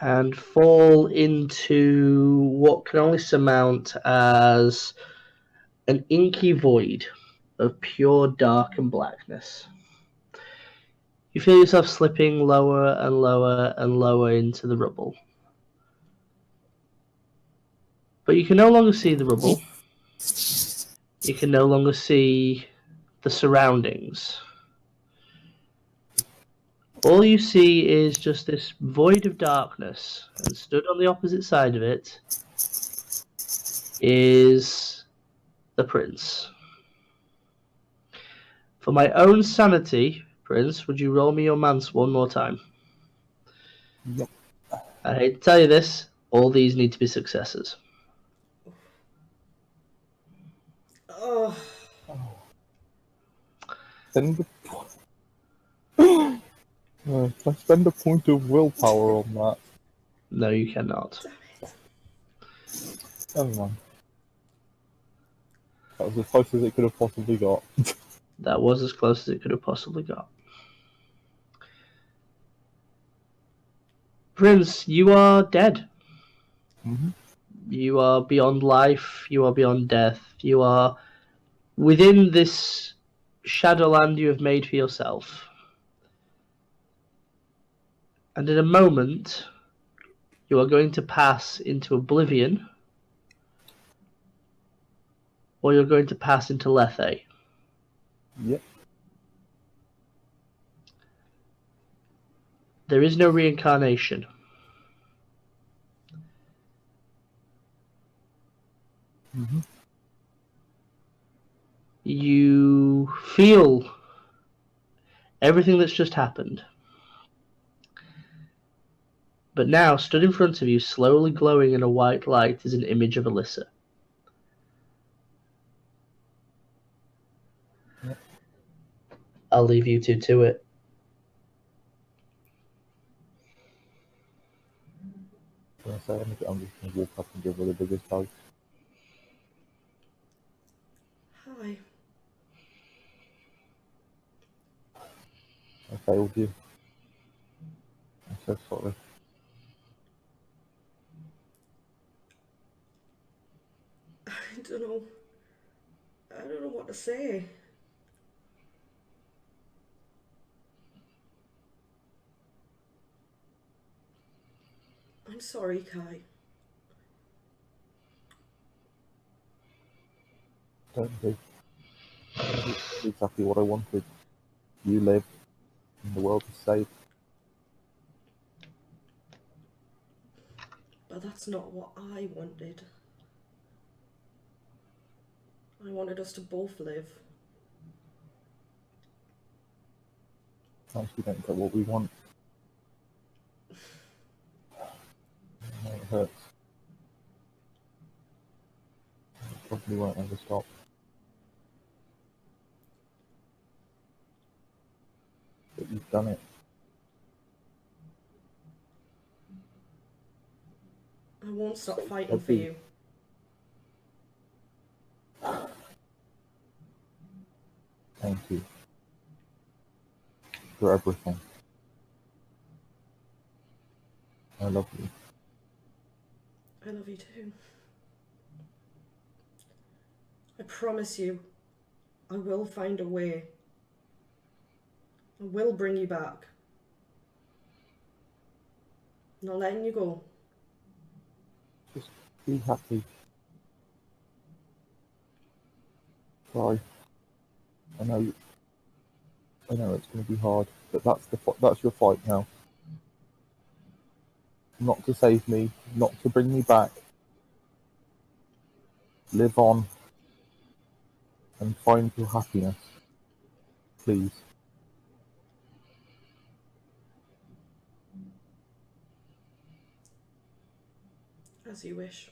and fall into what can only surmount as an inky void of pure dark and blackness. You feel yourself slipping lower and lower and lower into the rubble. But you can no longer see the rubble. You can no longer see the surroundings. All you see is just this void of darkness, and stood on the opposite side of it is the prince. For my own sanity, Prince, would you roll me your manse one more time? Yep. I hate to tell you this, all these need to be successes. Oh. Spend I spend a point of willpower on that. No, you cannot. Never mind. That was as close as it could have possibly got. That was as close as it could have possibly got. Prince, you are dead. Mm-hmm. You are beyond life. You are beyond death. You are within this shadowland you have made for yourself. And in a moment, you are going to pass into oblivion, or you're going to pass into Lethe. Yep. There is no reincarnation. Mm-hmm. You feel everything that's just happened. But now, stood in front of you, slowly glowing in a white light, is an image of Alyssa. Yep. I'll leave you two to it. I'm just going to walk up and give her the biggest hug. Hi. I failed you. I'm so sorry. I don't know. I don't know what to say. I'm sorry, Kai. Don't be. It's exactly what I wanted. You live, and the world is safe. But that's not what I wanted. I wanted us to both live. Sometimes we don't get what we want. No, it hurts. It probably won't ever stop. But you've done it. won't stop fighting for Every- you. Thank you for everything. I love you. I love you too. I promise you, I will find a way. I will bring you back. I'm not letting you go. Just be happy. Try. I know it's going to be hard, but that's your fight now. Not to save me, not to bring me back. Live on and find your happiness. Please. As you wish.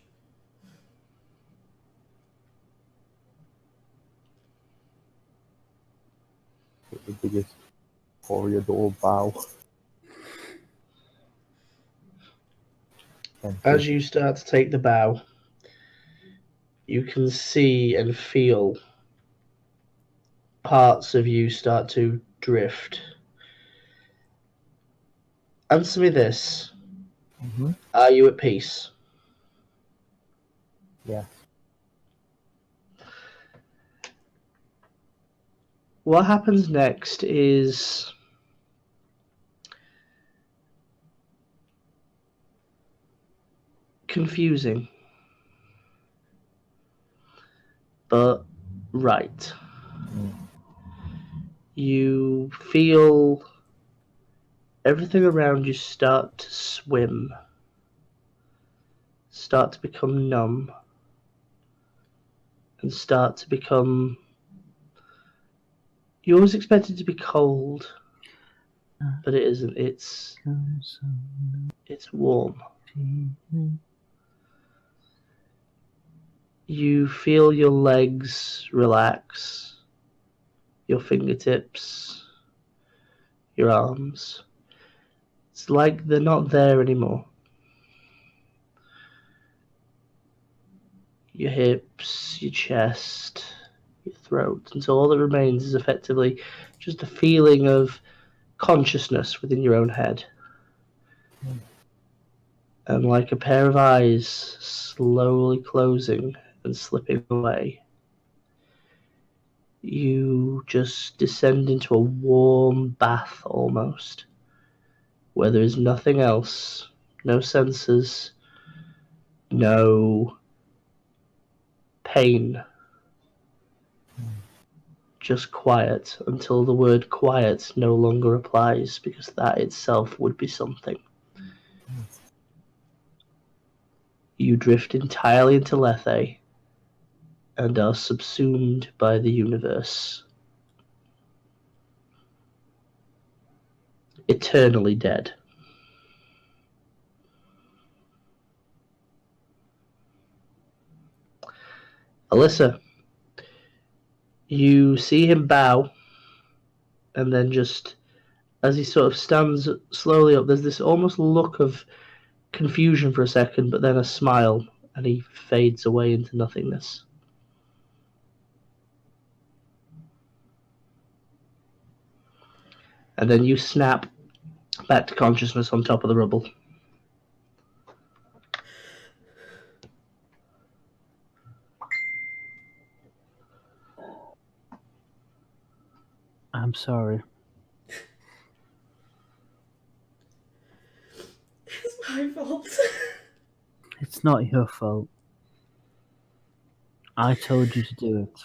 With the biggest Toreador bow. Thank you. As you start to take the bow, you can see and feel parts of you start to drift. Answer me this. Mm-hmm. Are you at peace? Yeah. What happens next is confusing, but right. Mm. You feel everything around you start to swim, start to become numb, and start to become. You always expect it to be cold, but it isn't. It's warm. You feel your legs relax, your fingertips, your arms. It's like they're not there anymore. Your hips, your chest, your throat, and so all that remains is effectively just a feeling of consciousness within your own head. And like a pair of eyes slowly closing and slipping away, you just descend into a warm bath almost, where there is nothing else, no senses, no pain, just quiet until the word quiet no longer applies, because that itself would be something. You drift entirely into Lethe and are subsumed by the universe. Eternally dead. Alyssa, you see him bow, and then just as he sort of stands slowly up, there's this almost look of confusion for a second, but then a smile, and he fades away into nothingness. And then you snap back to consciousness on top of the rubble. I'm sorry. It's my fault. It's not your fault. I told you to do it.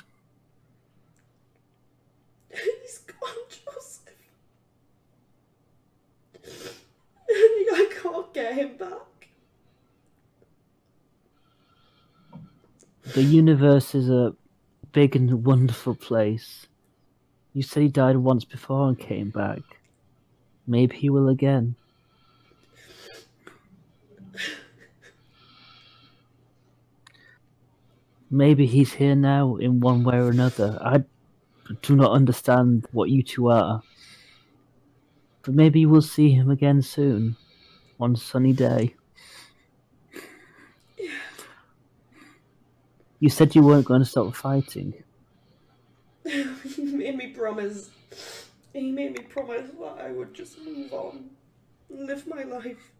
He's gone, Joseph. I can't get him back. The universe is a big and wonderful place. You said he died once before and came back. Maybe he will again. Maybe he's here now in one way or another. I do not understand what you two are. But maybe we'll see him again soon. One sunny day. You said you weren't going to stop fighting. He made me promise. He made me promise that I would just move on and live my life.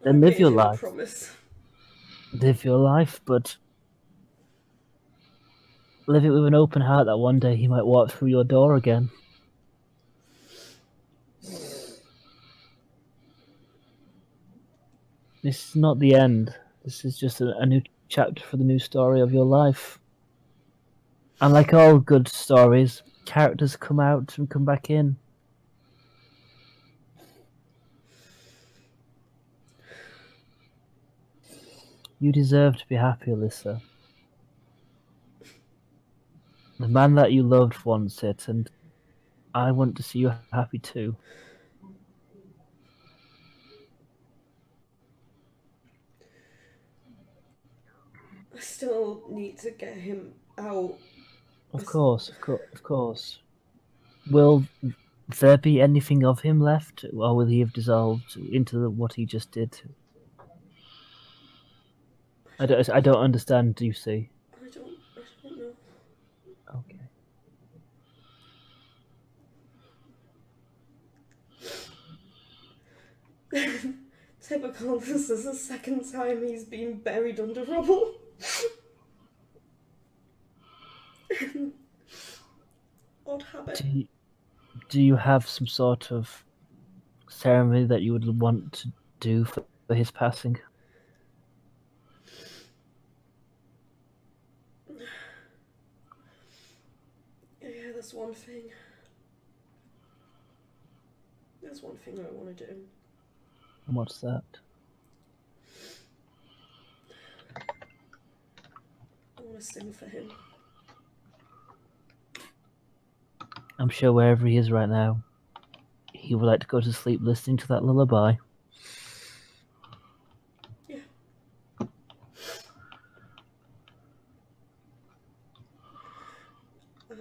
Then I live made your him life. A promise. Live your life, but live it with an open heart that one day he might walk through your door again. This is not the end. This is just a new chapter for the new story of your life. And like all good stories, characters come out and come back in. You deserve to be happy, Alyssa. The man that you loved wants it, and I want to see you happy too. I still need to get him out. Of course. Will there be anything of him left, or will he have dissolved into what he just did? I don't understand. Do you see? I don't know. Okay. Typical. This is the second time he's been buried under rubble. Odd habit. Do you have some sort of ceremony that you would want to do for his passing? Yeah, there's one thing. There's one thing I want to do. And what's that? I want to sing for him. I'm sure wherever he is right now, he would like to go to sleep listening to that lullaby. Yeah.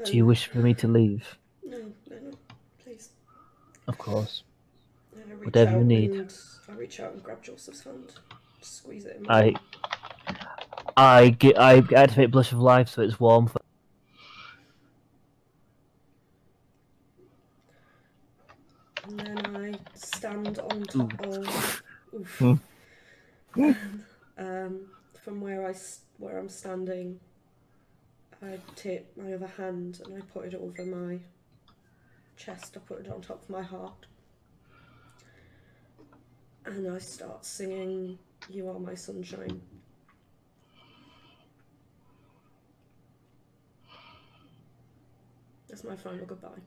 Do you wish for me to leave? No, please. Of course. I reach Whatever out you need. And I reach out and grab Joseph's hand, squeeze it in my I activate Blush of Life so it's warm. And then I stand on top of. Oof. From where I'm standing, I take my other hand and I put it over my chest. I put it on top of my heart, and I start singing "You Are My Sunshine." That's my final goodbye.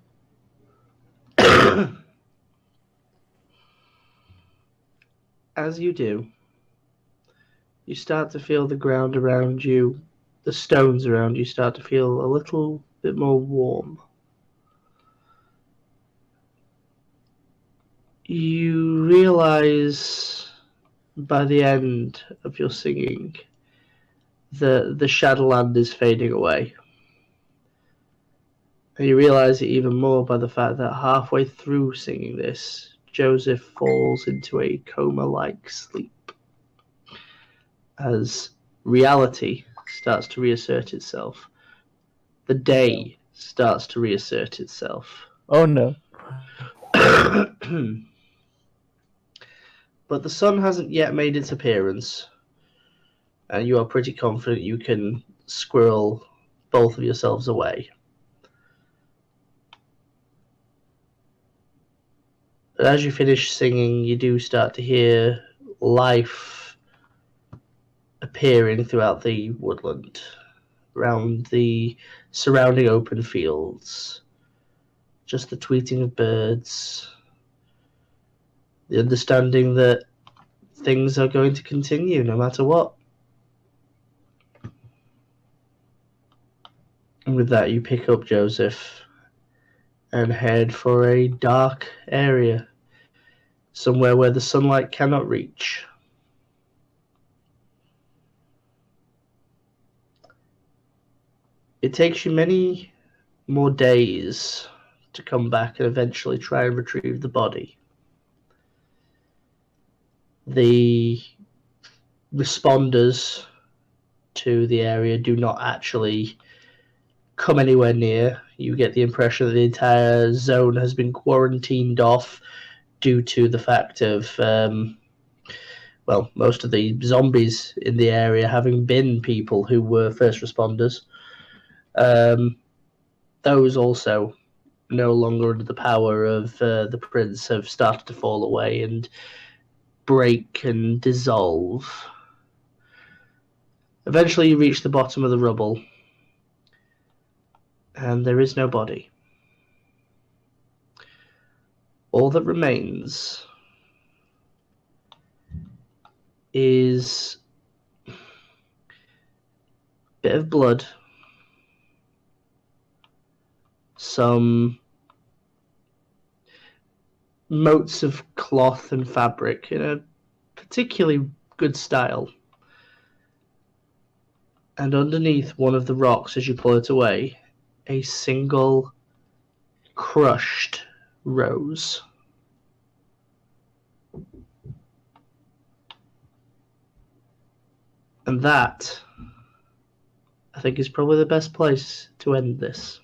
As you do, you start to feel the ground around you, the stones around you start to feel a little bit more warm. You realize by the end of your singing that the Shadowland is fading away. And you realize it even more by the fact that halfway through singing this, Joseph falls into a coma-like sleep as reality starts to reassert itself. The day starts to reassert itself. Oh no. But the sun hasn't yet made its appearance, and you are pretty confident you can squirrel both of yourselves away. But as you finish singing, you do start to hear life appearing throughout the woodland, around the surrounding open fields. Just the tweeting of birds, the understanding that things are going to continue no matter what. And with that, you pick up Joseph and head for a dark area, somewhere where the sunlight cannot reach. It takes you many more days to come back and eventually try and retrieve the body. The responders to the area do not actually come anywhere near. You get the impression that the entire zone has been quarantined off due to the fact of, most of the zombies in the area having been people who were first responders. Those also, no longer under the power of the prince, have started to fall away and break and dissolve. Eventually you reach the bottom of the rubble, and there is no body. All that remains is a bit of blood, some motes of cloth and fabric in a particularly good style, and underneath one of the rocks, as you pull it away, a single crushed rose. And that, I think, is probably the best place to end this.